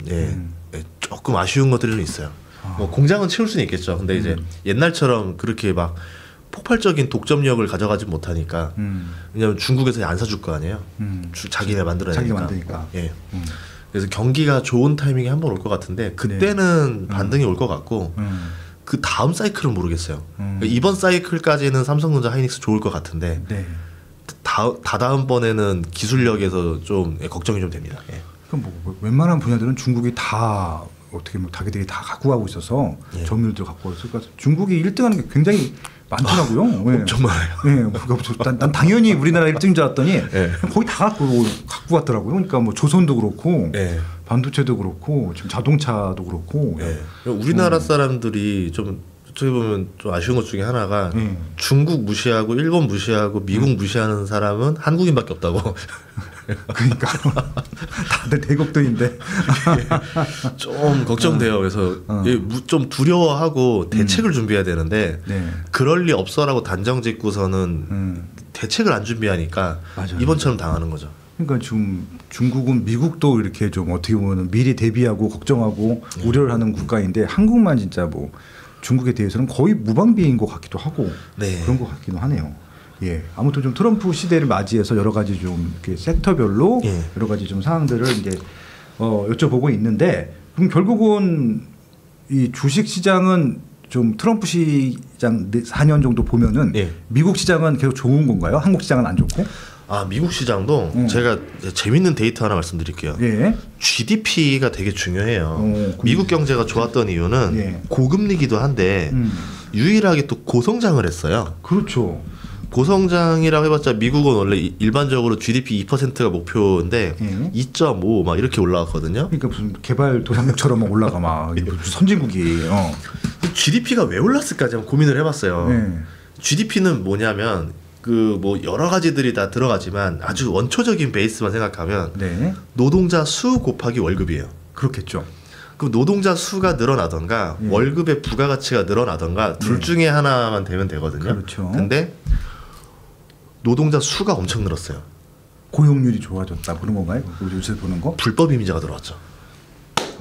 B: 조금 아쉬운 것들이 있어요. 뭐 공장은 채울 수는 있겠죠. 근데 이제 옛날처럼 그렇게 막 폭발적인 독점력을 가져가지 못하니까 왜냐하면 중국에서 안 사줄 거 아니에요. 자기네 만들어내니까. 예. 그래서 경기가 좋은 타이밍이 한 번 올 것 같은데 그때는 반등이 올 것 같고 그 다음 사이클은 모르겠어요. 그러니까 이번 사이클까지는 삼성전자 하이닉스 좋을 것 같은데
A: 네.
B: 다음번에는 기술력에서 좀 걱정이 좀 됩니다. 예.
A: 그럼 뭐 웬만한 분야들은 중국이 다 어떻게 뭐 자기들이 다 갖고 가고 있어서
B: 예.
A: 점유율도 갖고 있어서 그러니까 중국이 1등하는 게 굉장히 많더라고요.
B: 엄청 많아요.
A: 네, 난 당연히 우리나라 1등인 줄 알았더니
B: 네.
A: 거의 다 갖고 왔더라고요. 그러니까 뭐 조선도 그렇고
B: 네.
A: 반도체도 그렇고 지금 자동차도 그렇고.
B: 네. 우리나라 사람들이 좀 어떻게 보면 좀 아쉬운 것 중에 하나가 중국 무시하고 일본 무시하고 미국 무시하는 사람은 한국인밖에 없다고.
A: 그러니까 다들 대국들인데
B: 좀 걱정돼요. 그래서 좀 두려워하고 대책을 준비해야 되는데
A: 네.
B: 그럴 리 없어라고 단정 짓고서는 대책을 안 준비하니까
A: 맞아요.
B: 이번처럼 당하는 거죠.
A: 그러니까 지금 중국은 미국도 이렇게 좀 어떻게 보면 미리 대비하고 걱정하고 우려를 하는 국가인데 한국만 진짜 뭐 중국에 대해서는 거의 무방비인 것 같기도 하고
B: 네.
A: 그런 것 같기도 하네요. 예, 아무튼 좀 트럼프 시대를 맞이해서 여러 가지 좀 이렇게 섹터별로 여러 가지 좀 사항들을 이제 여쭤보고 있는데 그럼 결국은 이 주식 시장은 좀 트럼프 시장 4년 정도 보면은 미국 시장은 계속 좋은 건가요? 한국 시장은 안 좋고?
B: 아 미국 시장도 제가 재밌는 데이터 하나 말씀드릴게요.
A: 예.
B: GDP가 되게 중요해요. 미국 경제가 좋았던 이유는 고금리기도 한데 유일하게 또 고성장을 했어요.
A: 그렇죠.
B: 고성장이라고 해봤자 미국은 원래 일반적으로 GDP 2%가 목표인데 2.5 막 이렇게 올라왔거든요.
A: 그러니까 무슨 개발도상국처럼 막 올라가 막 선진국이에요.
B: GDP가 왜 올랐을까 제가 고민을 해봤어요. GDP는 뭐냐면 그 뭐 여러 가지들이 다 들어가지만 아주 원초적인 베이스만 생각하면 노동자 수 곱하기 월급이에요.
A: 그렇겠죠.
B: 그럼 노동자 수가 늘어나던가 월급의 부가가치가 늘어나던가 둘 중에 하나만 되면 되거든요.
A: 그렇죠.
B: 근데 노동자 수가 엄청 늘었어요.
A: 고용률이 좋아졌다 그런 건가요? 요새 보는 거?
B: 불법 이민자가 들어왔죠.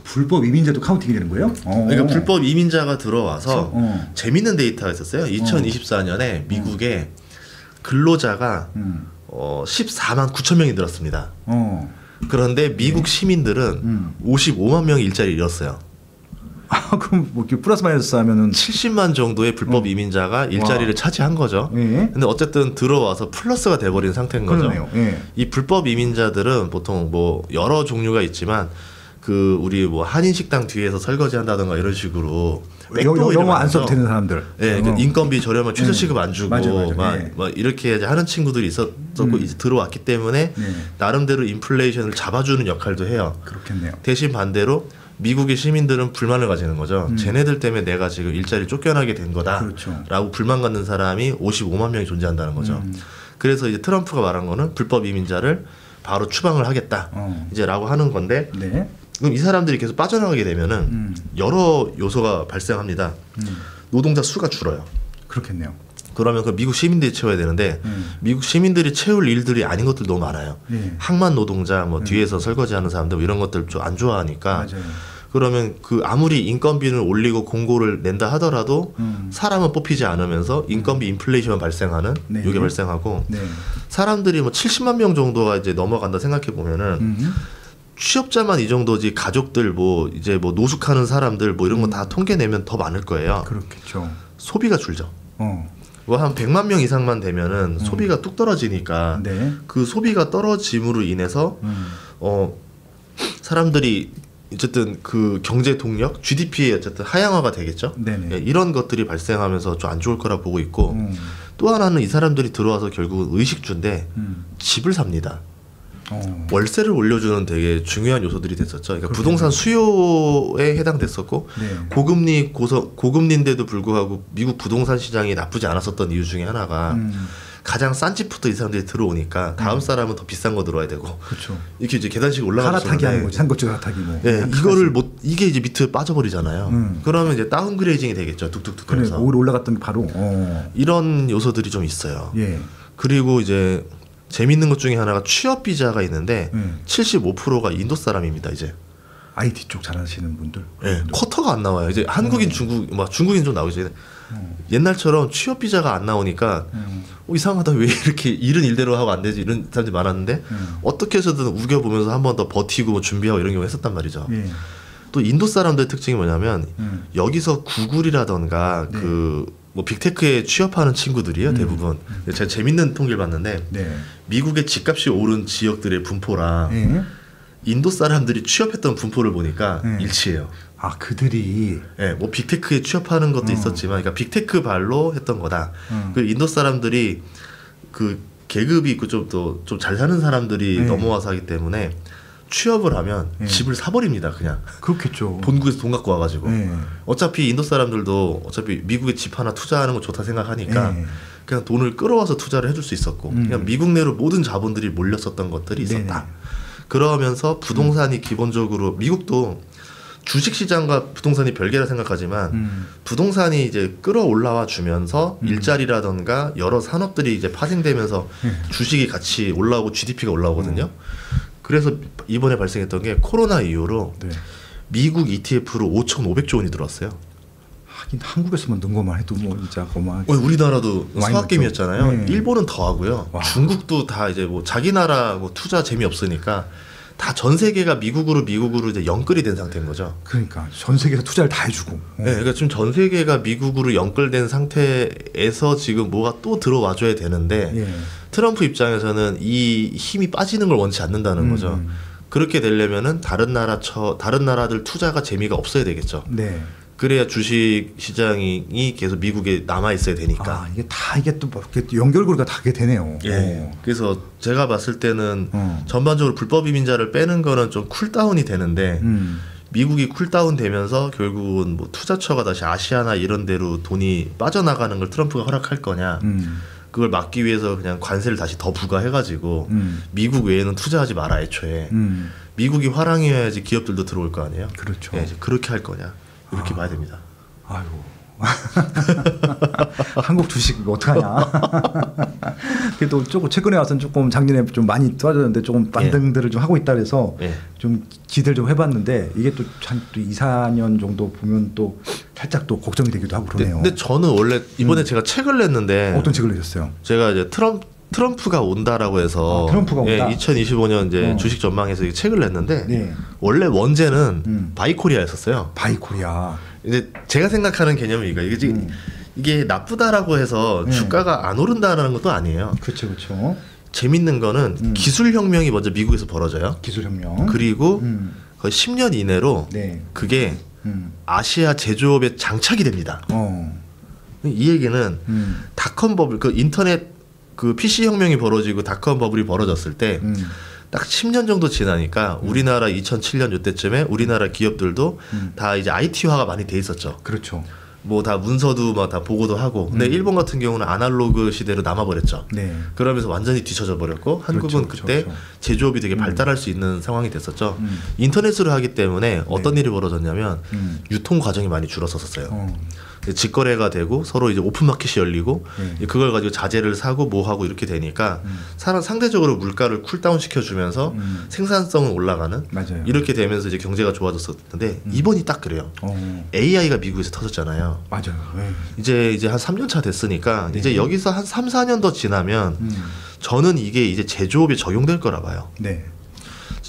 A: 불법 이민자도 카운팅이 되는 거예요?
B: 그러니까 불법 이민자가 들어와서 재밌는 데이터가 있었어요. 2024년에 미국에 근로자가 14만 9천 명이 늘었습니다. 그런데 미국 시민들은 55만 명이 일자리를 잃었어요.
A: 아, 그럼 뭐 플러스 마이너스 하면은
B: 70만 정도의 불법 이민자가 일자리를 차지한 거죠. 근데 어쨌든 들어와서 플러스가 돼버린 상태인 거죠. 이 불법 이민자들은 보통 뭐 여러 종류가 있지만 그 우리 뭐 한인 식당 뒤에서 설거지 한다던가 이런 식으로
A: 영어 안 써도 되는 사람들.
B: 예, 그 인건비 저렴한 최저시급 안 주고 막 이렇게 하는 친구들이 있었고 이제 들어왔기 때문에 나름대로 인플레이션을 잡아주는 역할도 해요.
A: 그렇겠네요.
B: 대신 반대로 미국의 시민들은 불만을 가지는 거죠. 쟤네들 때문에 내가 지금 일자리 쫓겨나게 된 거다라고 불만 갖는 사람이 55만 명이 존재한다는 거죠. 그래서 이제 트럼프가 말한 거는 불법 이민자를 바로 추방을 하겠다 이제라고 하는 건데. 그럼 이 사람들이 계속 빠져나가게 되면은 여러 요소가 발생합니다. 노동자 수가 줄어요.
A: 그렇겠네요.
B: 그러면 그 미국 시민들이 채워야 되는데 미국 시민들이 채울 일들이 아닌 것들 너무 많아요. 항만 노동자, 뭐 뒤에서 설거지하는 사람들 뭐 이런 것들 좀 안 좋아하니까. 그러면 그 아무리 인건비를 올리고 공고를 낸다 하더라도 사람은 뽑히지 않으면서 인건비 인플레이션 발생하는 이게 발생하고 사람들이 뭐 70만 명 정도가 이제 넘어간다 생각해 보면은. 취업자만 이 정도지 가족들 뭐 이제 뭐 노숙하는 사람들 뭐 이런 거 다 통계 내면 더 많을 거예요.
A: 그렇겠죠.
B: 소비가 줄죠. 뭐 한 100만 명 이상만 되면은 소비가 뚝 떨어지니까 그 소비가 떨어짐으로 인해서 사람들이 어쨌든 그 경제 동력, GDP의 어쨌든 하향화가 되겠죠. 예, 이런 것들이 발생하면서 좀 안 좋을 거라 보고 있고 또 하나는 이 사람들이 들어와서 결국은 의식주인데 집을 삽니다. 월세를 올려주는 되게 중요한 요소들이 됐었죠. 그러니까 부동산 수요에 해당됐었고 고금리인데도 불구하고 미국 부동산 시장이 나쁘지 않았었던 이유 중에 하나가 가장 싼 집부터 이 사람들이 들어오니까 다음 사람은 더 비싼 거 들어와야 되고 이렇게 이제 계단식 올라가는
A: 갈아타기 하는 거지. 산거지 갈아타기 뭐.
B: 이거를 이게 이제 밑에 빠져버리잖아요. 그러면 이제 다운그레이징이 되겠죠. 뚝뚝뚝 하면서.
A: 올라갔던 게 바로
B: 이런 요소들이 좀 있어요. 그리고 이제 재밌는 것 중에 하나가 취업 비자가 있는데 75%가 인도 사람입니다. 이제
A: IT 쪽 잘하시는 분들.
B: 네, 쿼터가 안 나와요. 이제 한국인, 중국인 좀 나오죠. 옛날처럼 취업 비자가 안 나오니까 이상하다, 왜 이렇게 일은 일대로 하고 안 되지, 이런 사람들이 많았는데 어떻게 해서든 우겨보면서 한 번 더 버티고 뭐 준비하고 이런 경우 했었단 말이죠. 또 인도 사람들의 특징이 뭐냐면 여기서 구글이라던가
A: 네.
B: 뭐 빅테크에 취업하는 친구들이에요, 대부분. 제가 재밌는 통계를 봤는데 미국의 집값이 오른 지역들의 분포랑 인도 사람들이 취업했던 분포를 보니까 일치해요.
A: 아, 그들이.
B: 네, 뭐 빅테크에 취업하는 것도 있었지만, 그러니까 빅테크 발로 했던 거다. 그 인도 사람들이 그 계급이 있고 좀 잘 사는 사람들이 넘어와서 하기 때문에 취업을 하면 집을 사버립니다, 그냥.
A: 그렇겠죠.
B: 본국에서 돈 갖고 와가지고. 어차피 인도 사람들도 어차피 미국에 집 하나 투자하는 거 좋다 생각하니까 그냥 돈을 끌어와서 투자를 해줄 수 있었고, 그냥 미국 내로 모든 자본들이 몰렸었던 것들이 있었다. 그러면서 부동산이 기본적으로, 미국도 주식시장과 부동산이 별개라 생각하지만 부동산이 이제 끌어올라와 주면서 일자리라던가 여러 산업들이 이제 파생되면서 주식이 같이 올라오고 GDP가 올라오거든요. 그래서 이번에 발생했던 게 코로나 이후로 미국 ETF로 5,500조 원이 들어왔어요.
A: 하긴 한국에서만 넣은 것만 해도 뭐 진짜 고마워.
B: 우리나라도 서학개미였잖아요.
A: 네.
B: 일본은 더 하고요. 와. 중국도 다 이제 뭐 자기 나라 뭐 투자 재미없으니까 다 전 세계가 미국으로 이제 연끌이 된 상태인 거죠.
A: 그러니까 전 세계에서 투자를 다 해주고.
B: 네, 그러니까 지금 전 세계가 미국으로 연끌된 상태에서 지금 뭐가 또 들어와줘야 되는데 트럼프 입장에서는 이 힘이 빠지는 걸 원치 않는다는 거죠. 그렇게 되려면은 다른 나라들 투자가 재미가 없어야 되겠죠.
A: 네.
B: 그래야 주식 시장이 계속 미국에 남아 있어야 되니까.
A: 아, 이게 또 연결고리가 다게 되네요.
B: 예. 그래서 제가 봤을 때는 전반적으로 불법 이민자를 빼는 거는 좀 쿨다운이 되는데 미국이 쿨다운 되면서 결국은 뭐 투자처가 다시 아시아나 이런 데로 돈이 빠져나가는 걸 트럼프가 허락할 거냐. 그걸 막기 위해서 그냥 관세를 다시 더 부과해가지고 미국 외에는 투자하지 마라, 애초에. 미국이 화랑이어야지 기업들도 들어올 거 아니에요.
A: 그렇죠.
B: 예, 그렇게 할 거냐. 이렇게 봐야 됩니다.
A: 아이고. 한국 주식 어떡하냐. 그래도 조금 최근에 와서는 조금 작년에 좀 많이 떨어졌는데 조금 반등들을 좀 하고 있다 그래서 좀 기대를 좀 해봤는데 이게 또 한 2, 4년 정도 보면 또 살짝 또 걱정이 되기도 하고 그러네요.
B: 근데 저는 원래 이번에 제가 책을 냈는데
A: 어떤 책을 내셨어요?
B: 제가 이제 트럼프가 온다라고 해서
A: 트럼프가 온다.
B: 2025년 이제 주식 전망에서 이 책을 냈는데 원래 원제는 바이코리아였었어요.
A: 바이코리아.
B: 이제 제가 생각하는 개념이 이게 나쁘다라고 해서 주가가 안 오른다라는 것도 아니에요.
A: 그렇죠, 그렇죠.
B: 재밌는 거는 기술 혁명이 먼저 미국에서 벌어져요.
A: 기술 혁명.
B: 그리고 거의 10년 이내로 그게 아시아 제조업에 장착이 됩니다. 이 얘기는 닷컴 버블, 그 인터넷 그 PC 혁명이 벌어지고 닷컴 버블이 벌어졌을 때 딱 10년 정도 지나니까 우리나라 2007년 이때쯤에 우리나라 기업들도 다 이제 IT화가 많이 돼 있었죠.
A: 그렇죠.
B: 뭐 다 문서도 막 다 보고도 하고. 근데 일본 같은 경우는 아날로그 시대로 남아버렸죠. 그러면서 완전히 뒤쳐져 버렸고 한국은 그때 제조업이 되게 발달할 수 있는 상황이 됐었죠. 인터넷으로 하기 때문에 어떤 일이 벌어졌냐면 유통 과정이 많이 줄어섰어요. 직거래가 되고 서로 이제 오픈마켓이 열리고 그걸 가지고 자재를 사고 뭐 하고 이렇게 되니까 상대적으로 물가를 쿨다운 시켜주면서 생산성은 올라가는.
A: 맞아요.
B: 이렇게 되면서 이제 경제가 좋아졌었는데 이번이 딱 그래요. AI가 미국에서 터졌잖아요.
A: 맞아요.
B: 이제 한 3년 차 됐으니까 이제 여기서 한 3, 4년 더 지나면 저는 이게 이제 제조업에 적용될 거라 봐요.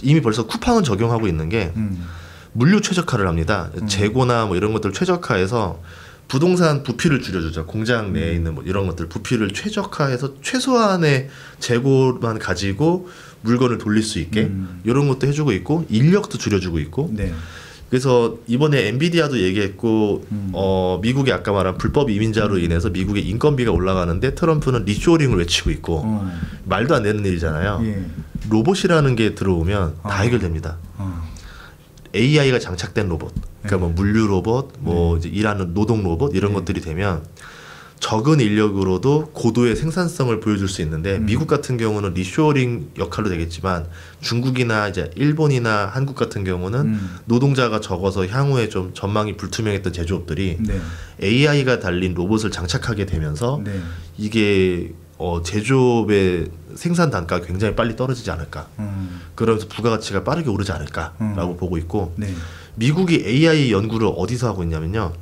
B: 이미 벌써 쿠팡은 적용하고 있는 게 물류 최적화를 합니다. 재고나 뭐 이런 것들 최적화해서 부동산 부피를 줄여주죠. 공장 내에 있는 뭐 이런 것들 부피를 최적화해서 최소한의 재고만 가지고 물건을 돌릴 수 있게 이런 것도 해주고 있고 인력도 줄여주고 있고. 그래서 이번에 엔비디아도 얘기했고 미국이 아까 말한 불법 이민자로 인해서 미국의 인건비가 올라가는데 트럼프는 리쇼링을 외치고 있고 말도 안 되는 일이잖아요. 로봇이라는 게 들어오면 다 해결됩니다. AI가 장착된 로봇, 그러니까 뭐 물류 로봇, 뭐 이제 일하는 노동 로봇 이런 것들이 되면 적은 인력으로도 고도의 생산성을 보여줄 수 있는데 미국 같은 경우는 리쇼어링 역할로 되겠지만 중국이나 이제 일본이나 한국 같은 경우는 노동자가 적어서 향후에 좀 전망이 불투명했던 제조업들이 AI가 달린 로봇을 장착하게 되면서 이게 제조업의 생산 단가가 굉장히 빨리 떨어지지 않을까. 그러면서 부가가치가 빠르게 오르지 않을까라고 보고 있고
A: 네.
B: 미국이 AI 연구를 어디서 하고 있냐면요.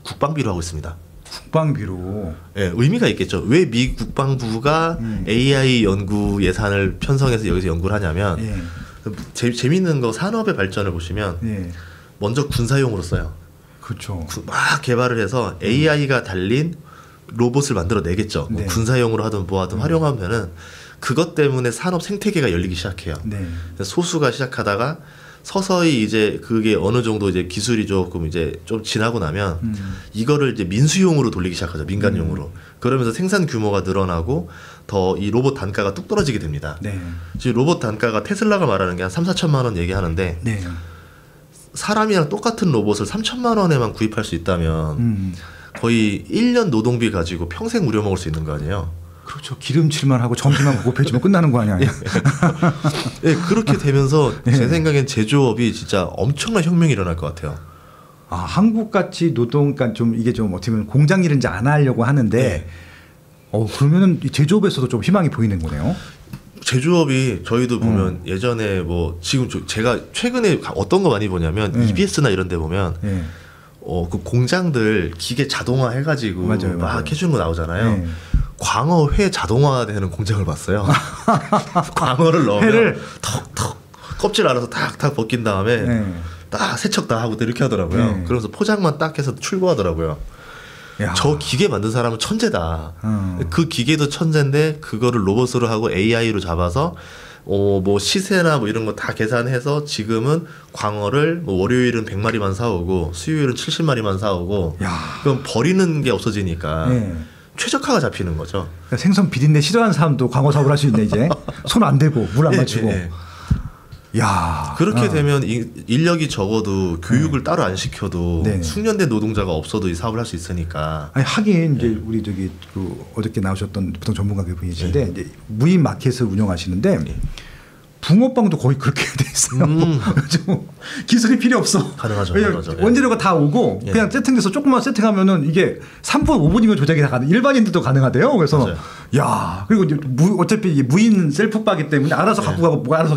B: 국방비로 하고 있습니다.
A: 국방비로.
B: 네, 의미가 있겠죠. 왜 미 국방부가 AI 연구 예산을 편성해서 여기서 연구를 하냐면
A: 예.
B: 재밌는 거 산업의 발전을 보시면
A: 예.
B: 먼저 군사용으로 써요.
A: 그렇죠.
B: 막 개발을 해서 AI가 달린 로봇을 만들어내겠죠.
A: 네.
B: 뭐 군사용으로 하든 뭐 하든 활용하면은 그것 때문에 산업 생태계가 열리기 시작해요.
A: 네.
B: 소수가 시작하다가 서서히 이제 그게 어느 정도 이제 기술이 조금 이제 좀 지나고 나면 이거를 이제 민수용으로 돌리기 시작하죠. 민간용으로. 그러면서 생산 규모가 늘어나고 더 이 로봇 단가가 뚝 떨어지게 됩니다.
A: 네.
B: 지금 로봇 단가가 테슬라가 말하는 게 한 3,4천만 원 얘기하는데
A: 네.
B: 사람이랑 똑같은 로봇을 3천만 원에만 구입할 수 있다면 거의 1년 노동비 가지고 평생 우려먹을 수 있는 거 아니에요?
A: 그렇죠. 기름칠만 하고 전기만 보급해주면 끝나는 거 아니야?
B: 네, 그렇게 되면서 제 생각엔 제조업이 진짜 엄청난 혁명이 일어날 것 같아요.
A: 아, 한국 같이 노동, 그러니까 좀 이게 좀 어떻게 보면 공장 일은 이제 안 하려고 하는데, 그러면은 이 제조업에서도 좀 희망이 보이는 거네요.
B: 제조업이 저희도 보면 예전에 뭐 지금 제가 최근에 어떤 거 많이 보냐면 EBS나 이런 데 보면 그 공장들 기계 자동화 해가지고
A: 맞아요.
B: 막 해주는 거 나오잖아요. 광어 회 자동화되는 공장을 봤어요. 광어를 넣으면
A: 회를
B: 턱턱 껍질 알아서 탁탁 벗긴 다음에 딱 세척 다 하고 이렇게 하더라고요. 그러면서 포장만 딱 해서 출고하더라고요.
A: 야.
B: 저 기계 만든 사람은 천재다. 그 기계도 천재인데 그거를 로봇으로 하고 AI로 잡아서 뭐 시세나 뭐 이런 거 다 계산해서 지금은 광어를 뭐 월요일은 100마리만 사오고 수요일은 70마리만 사오고 그럼 버리는 게 없어지니까 최적화가 잡히는 거죠.
A: 그러니까 생선 비린내 싫어하는 사람도 광어 사업을 할 수 있네 이제. 손 안 대고 물 안 맞추고. 야.
B: 그렇게 되면 인력이 적어도 교육을 따로 안 시켜도 숙련된 노동자가 없어도 이 사업을 할 수 있으니까.
A: 아니 하긴 이제 우리 저기 그 어저께 나오셨던 보통 전문가 분이신데 이제 무인 마켓을 운영하시는데 붕어빵도 거의 그렇게 돼 있어요. 기술이 필요 없어.
B: 가능하죠.
A: 원재료가 다 오고 그냥 세팅돼서 조금만 세팅하면은 이게 3분 5분이면 조작이 다 가능. 일반인들도 가능하대요. 그래서
B: 맞아요.
A: 야 그리고 이제 어차피 이게 무인 셀프바기 때문에 알아서 갖고 가고 뭐 알아서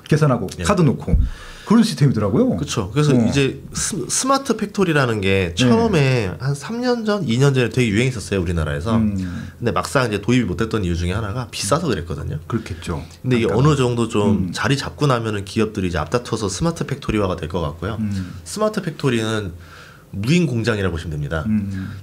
A: 계산하고 카드 놓고 그런 시스템이더라고요.
B: 그렇죠. 그래서 이제 스마트 팩토리라는 게 처음에 한 3년 전, 2년 전에 되게 유행했었어요 우리나라에서. 근데 막상 이제 도입이 못됐던 이유 중에 하나가 비싸서 그랬거든요.
A: 그렇겠죠.
B: 근데 이게 어느 정도 좀 자리 잡고 나면은 기업들이 이제 앞다퉈서 스마트 팩토리화가 될 것 같고요. 스마트 팩토리는 무인 공장이라고 보시면 됩니다.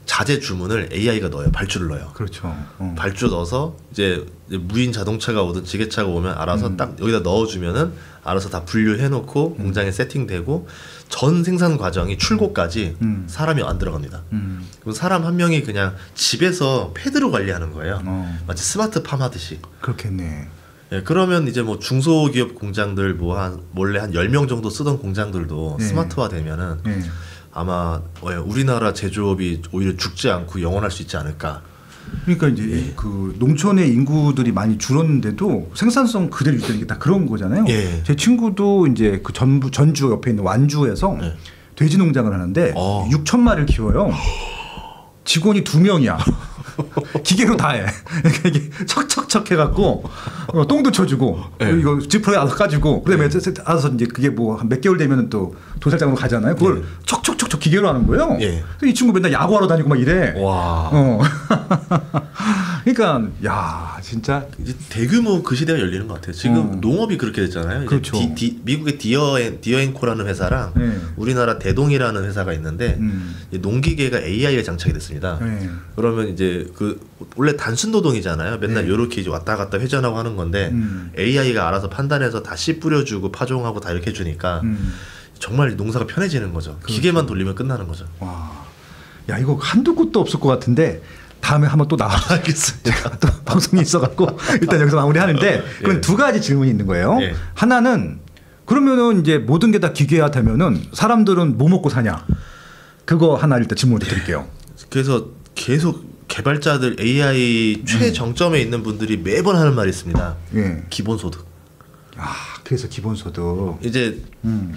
B: 자재 주문을 AI가 넣어요. 발주를 넣어요.
A: 그렇죠.
B: 발주 넣어서 이제 무인 자동차가 오든 지게차가 오면 알아서 딱 여기다 넣어주면은 알아서 다 분류해놓고 공장에 세팅되고 전 생산 과정이 출고까지 사람이 안 들어갑니다. 그럼 사람 한 명이 그냥 집에서 패드로 관리하는 거예요. 마치 스마트팜 하듯이.
A: 그렇겠네.
B: 예, 그러면 이제 뭐 중소기업 공장들 뭐 원래 한 10명 정도 쓰던 공장들도 스마트화 되면은 아마 우리나라 제조업이 오히려 죽지 않고 영원할 수 있지 않을까.
A: 그러니까 이제 그 농촌의 인구들이 많이 줄었는데도 생산성 그대로 유지되는 게 다 그런 거잖아요. 제 친구도 이제 그 전주 옆에 있는 완주에서 돼지 농장을 하는데 6,000마리를 키워요. 직원이 2명이야. 기계로 다 해. 그러니까 이게 척척척 해갖고 똥도 쳐주고 이거 지프로에 알아서 까주고 그다음에 알아서 이제 그게 뭐 한 몇 개월 되면은 또 도살장으로 가잖아요. 그걸 척척척척 기계로 하는 거예요. 이 친구 맨날 야구하러 다니고 막 이래.
B: 와.
A: 그러니까 야 진짜
B: 이제 대규모 그 시대가 열리는 것 같아요. 지금 농업이 그렇게 됐잖아요.
A: 그렇죠.
B: 미국의 디어앤코라는 회사랑 우리나라 대동이라는 회사가 있는데 농기계가 AI에 장착이 됐습니다. 그러면 이제 그 원래 단순 노동이잖아요. 맨날 이렇게 이제 왔다 갔다 회전하고 하는 건데 AI가 알아서 판단해서 다 씨 뿌려주고 파종하고 다 이렇게 해주니까 정말 농사가 편해지는 거죠. 그렇죠. 기계만 돌리면 끝나는 거죠.
A: 와, 야 이거 한두 곳도 없을 것 같은데 다음에 한번 또 나와.
B: 알겠습니다.
A: 또 방송이 있어갖고 일단 여기서 마무리하는데 그럼 두 가지 질문이 있는 거예요. 하나는 그러면은 이제 모든 게 다 기계화 되면은 사람들은 뭐 먹고 사냐? 그거 하나 일단 질문을 드릴게요.
B: 그래서 계속 개발자들 AI 최정점에 있는 분들이 매번 하는 말이 있습니다. 기본소득.
A: 그래서 기본소득
B: 이제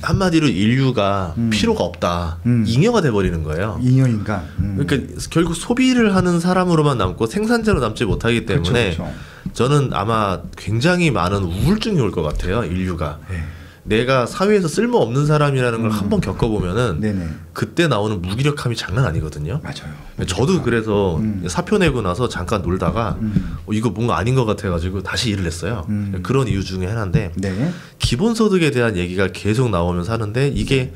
B: 한마디로 인류가 필요가 없다. 잉여가 돼버리는 거예요.
A: 잉여인간.
B: 그러니까 결국 소비를 하는 사람으로만 남고 생산자로 남지 못하기 때문에
A: 그쵸.
B: 저는 아마 굉장히 많은 우울증이 올 것 같아요. 인류가.
A: 네.
B: 내가 사회에서 쓸모없는 사람이라는 걸 한번 겪어보면은
A: 네네.
B: 그때 나오는 무기력함이 장난 아니거든요.
A: 맞아요.
B: 저도 그래서 사표 내고 나서 잠깐 놀다가 이거 뭔가 아닌 것 같아가지고 다시 일을 했어요. 그런 이유 중에 하나인데
A: 네.
B: 기본소득에 대한 얘기가 계속 나오면서 하는데 이게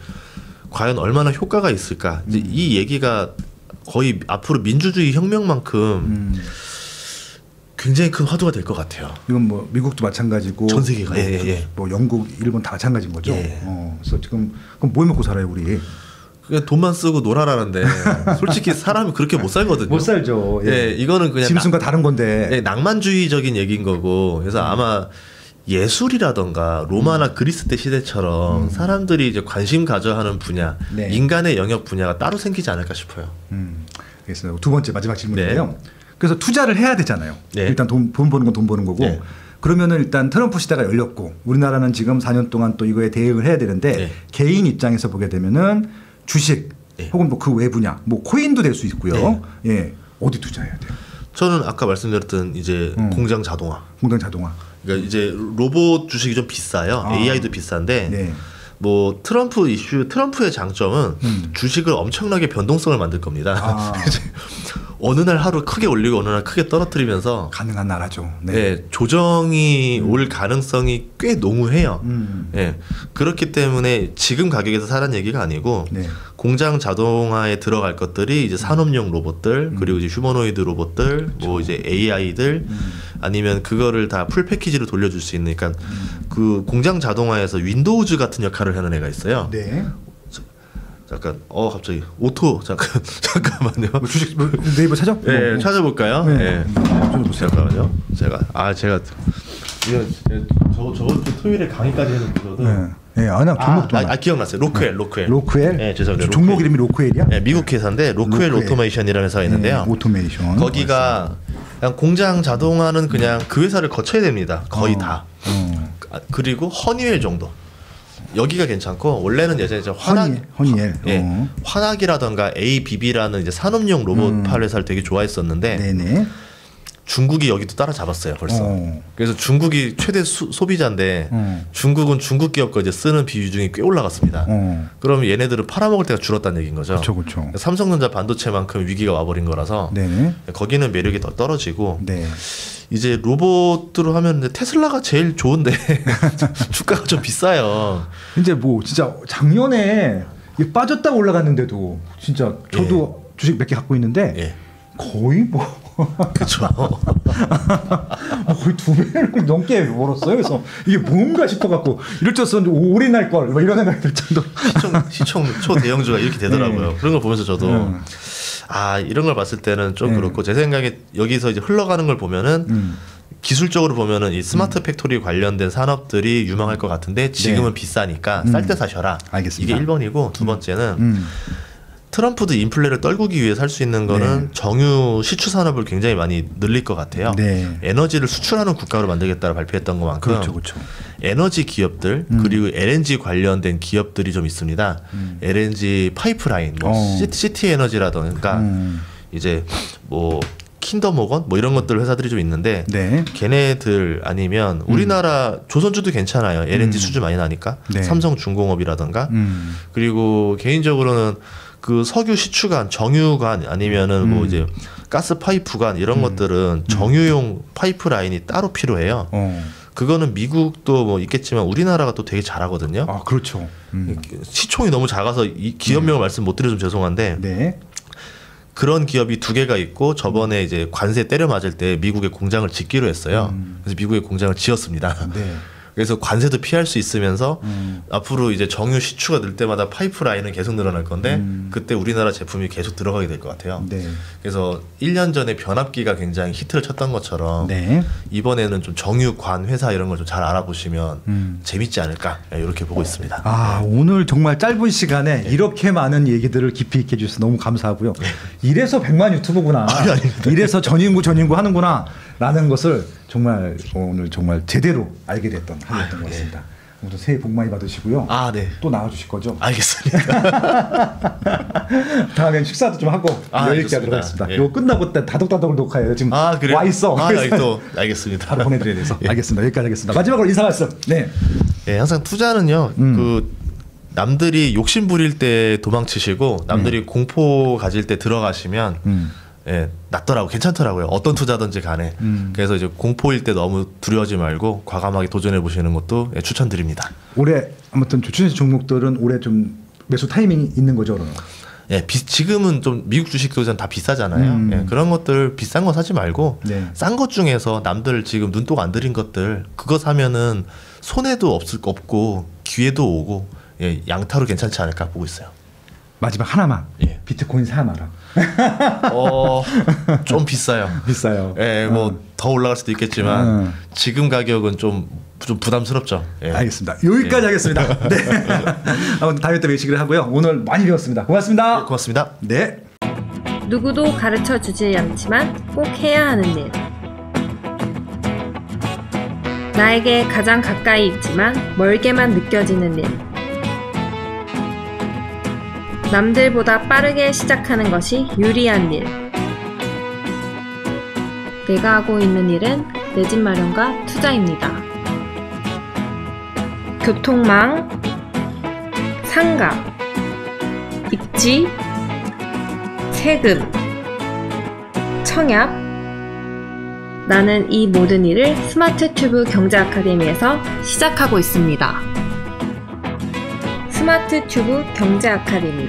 B: 과연 얼마나 효과가 있을까? 이제 이 얘기가 거의 앞으로 민주주의 혁명만큼 굉장히 큰 화두가 될 것 같아요.
A: 이건 뭐 미국도 마찬가지고
B: 전 세계가
A: 뭐,
B: 예.
A: 뭐 영국, 일본 다 마찬가지인 거죠.
B: 예.
A: 그래서 지금 그럼 뭘 먹고 살아요 우리?
B: 그냥 돈만 쓰고 놀아라는데 솔직히 사람이 그렇게 못 살거든요.
A: 못 살죠.
B: 예, 이거는 그냥
A: 짐승과 다른 건데.
B: 예, 낭만주의적인 얘기인 거고. 그래서 아마 예술이라던가 로마나 그리스 때 시대처럼 사람들이 이제 관심 가져하는 분야,
A: 네.
B: 인간의 영역 분야가 따로 생기지 않을까 싶어요.
A: 알겠습니다. 두 번째 마지막 질문인데요. 그래서 투자를 해야 되잖아요.
B: 네.
A: 일단 돈 버는 건 돈 버는 거고.
B: 네.
A: 그러면은 일단 트럼프 시대가 열렸고 우리나라는 지금 4년 동안 또 이거에 대응을 해야 되는데
B: 네.
A: 개인 입장에서 보게 되면은 주식
B: 네.
A: 혹은 뭐 그 외 분야, 뭐 코인도 될 수 있고요. 예, 어디 투자해야 돼요?
B: 저는 아까 말씀드렸던 이제 공장 자동화.
A: 공장 자동화.
B: 그러니까 이제 로봇 주식이 좀 비싸요. AI도 비싼데
A: 네.
B: 뭐 트럼프의 장점은 주식을 엄청나게 변동성을 만들 겁니다. 어느 날 하루 크게 올리고 어느 날 크게 떨어뜨리면서
A: 가능한 나라죠. 네.
B: 예, 조정이 올 가능성이 꽤 농후해요. 예, 그렇기 때문에 지금 가격에서 사는 얘기가 아니고
A: 네.
B: 공장 자동화에 들어갈 것들이 이제 산업용 로봇들 그리고 이제 휴머노이드 로봇들 뭐 이제 AI들 아니면 그거를 다 풀 패키지로 돌려줄 수 있는 그러니까 그 공장 자동화에서 윈도우즈 같은 역할을 하는 애가 있어요.
A: 네.
B: 잠깐 갑자기 오토 잠깐만요.
A: 뭐 주식 뭐 네이버 찾아?
B: 네, 찾아볼까요?
A: 네.
B: 잠깐만요. 제가 이거 저번 주 토요일에 강의까지 해서 보거든.
A: 네. 그냥 종목도
B: 기억났어요. 로크웰.
A: 로크웰.
B: 죄송합니다.
A: 종목 이름이 로크웰이야?
B: 네, 미국 회사인데 로크웰 오토메이션이라는 회사가 있는데요.
A: 네, 오토메이션.
B: 거기가 그냥 공장 자동화는 그냥 그 회사를 거쳐야 됩니다. 거의 다. 그리고 허니웰 정도. 여기가 괜찮고 원래는 예전에
A: 허니웰.
B: 환학이라던가 ABB라는 이제 산업용 로봇 팔 회사를 되게 좋아했었는데
A: 네네.
B: 중국이 여기도 따라잡았어요 벌써. 그래서 중국이 최대 소비자인데 중국은 중국 기업 거 이제 쓰는 비중이 꽤 올라갔습니다. 그러면 얘네들은 팔아먹을 때가 줄었다는 얘기인 거죠.
A: 그렇죠.
B: 삼성전자 반도체만큼 위기가 와버린 거라서
A: 네네.
B: 거기는 매력이 더 떨어지고
A: 네.
B: 이제 로봇으로 하면 테슬라가 제일 좋은데 주가가 좀 비싸요.
A: 이제 뭐 진짜 작년에 빠졌다 올라갔는데도 진짜 저도 주식 몇 개 갖고 있는데 거의 뭐
B: 그렇죠.
A: 거의 2배를 넘게 벌었어요. 그래서 이게 뭔가 싶어갖고 이럴 줄 알았는데 오래 날 걸 이런 생각이 들 정도.
B: 시총 초대형주가 이렇게 되더라고요. 그런 걸 보면서 저도 이런 걸 봤을 때는 좀 그렇고 제 생각에 여기서 이제 흘러가는 걸 보면은 기술적으로 보면은 이 스마트 팩토리 관련된 산업들이 유망할 것 같은데 지금은 비싸니까 쌀 때 사셔라.
A: 알겠습니다.
B: 이게 1번이고 두 번째는 트럼프도 인플레를 떨구기 위해 살 수 있는 거는 정유 시추 산업을 굉장히 많이 늘릴 것 같아요. 에너지를 수출하는 국가로 만들겠다고 발표했던 것만큼
A: 그렇죠.
B: 에너지 기업들 그리고 LNG 관련된 기업들이 좀 있습니다. LNG 파이프라인, 뭐 시티 에너지라던가 이제 뭐 킨더모건 뭐 이런 것들 회사들이 좀 있는데 걔네들 아니면 우리나라 조선주도 괜찮아요. LNG 수주 많이 나니까 삼성중공업이라던가 그리고 개인적으로는 그 석유 시추관, 정유관 아니면은 뭐 이제 가스 파이프관 이런 것들은 정유용 파이프라인이 따로 필요해요. 그거는 미국도 뭐 있겠지만 우리나라가 또 되게 잘하거든요.
A: 그렇죠.
B: 시총이 너무 작아서 이 기업명을 말씀 못 드려 좀 죄송한데 그런 기업이 2개가 있고 저번에 이제 관세 때려 맞을 때 미국에 공장을 짓기로 했어요. 그래서 미국에 공장을 지었습니다. 그래서 관세도 피할 수 있으면서 앞으로 이제 정유 시추가 늘 때마다 파이프라인은 계속 늘어날 건데 그때 우리나라 제품이 계속 들어가게 될 것 같아요. 그래서 1년 전에 변압기가 굉장히 히트를 쳤던 것처럼 이번에는 좀 정유관 회사 이런 걸 좀 잘 알아보시면 재밌지 않을까 이렇게 보고 있습니다.
A: 오늘 정말 짧은 시간에 이렇게 많은 얘기들을 깊이 있게 해주셔서 너무 감사하고요. 이래서 100만 유튜브구나. 이래서 전인구 하는구나 라는 것을 정말 오늘 정말 제대로 알게 됐던 하루였던 것 같습니다. 모두 새해 복 많이 받으시고요.
B: 아, 네.
A: 또 나와주실 거죠?
B: 알겠습니다.
A: 다음엔 식사도 좀 하고 여유 있게 하도록 하겠습니다.
B: 예.
A: 이거 끝나고 다독다독을 녹화해요. 지금
B: 그래?
A: 와 있어.
B: 또 알겠습니다.
A: 바로 보내드려야 돼서.
B: 예.
A: 알겠습니다. 여기까지 하겠습니다. 마지막으로 인사 말씀. 네.
B: 예, 항상 투자는요. 그 남들이 욕심 부릴 때 도망치시고 남들이 공포 가질 때 들어가시면 예, 낫더라고 괜찮더라고요. 어떤 투자든지 간에. 그래서 이제 공포일 때 너무 두려워하지 말고 과감하게 도전해 보시는 것도 예, 추천드립니다.
A: 올해 아무튼 추천해주신 종목들은 올해 좀 매수 타이밍이 있는 거죠, 그러면?
B: 예, 지금은 좀 미국 주식도 다 비싸잖아요. 예, 그런 것들 비싼 거 사지 말고
A: 네.
B: 싼 것 중에서 남들 지금 눈독 안 들인 것들 그거 사면은 손해도 없고 기회도 오고 예, 양타로 괜찮지 않을까 보고 있어요.
A: 마지막 하나만.
B: 예.
A: 비트코인 사 마라.
B: 좀 비싸요.
A: 비싸요.
B: 예, 뭐 더 올라갈 수도 있겠지만 지금 가격은 좀 부담스럽죠. 예.
A: 알겠습니다. 여기까지 하겠습니다. 네. 아무튼 다음에 또 뵙시기를 하고요. 오늘 많이 배웠습니다. 고맙습니다.
B: 예, 고맙습니다.
A: 네.
C: 누구도 가르쳐 주지 않지만 꼭 해야 하는 일. 나에게 가장 가까이 있지만 멀게만 느껴지는 일. 남들보다 빠르게 시작하는 것이 유리한 일. 내가 하고 있는 일은 내 집 마련과 투자입니다. 교통망, 상가, 입지, 세금, 청약. 나는 이 모든 일을 스마트 튜브 경제 아카데미에서 시작하고 있습니다. 스마트 튜브 경제 아카데미.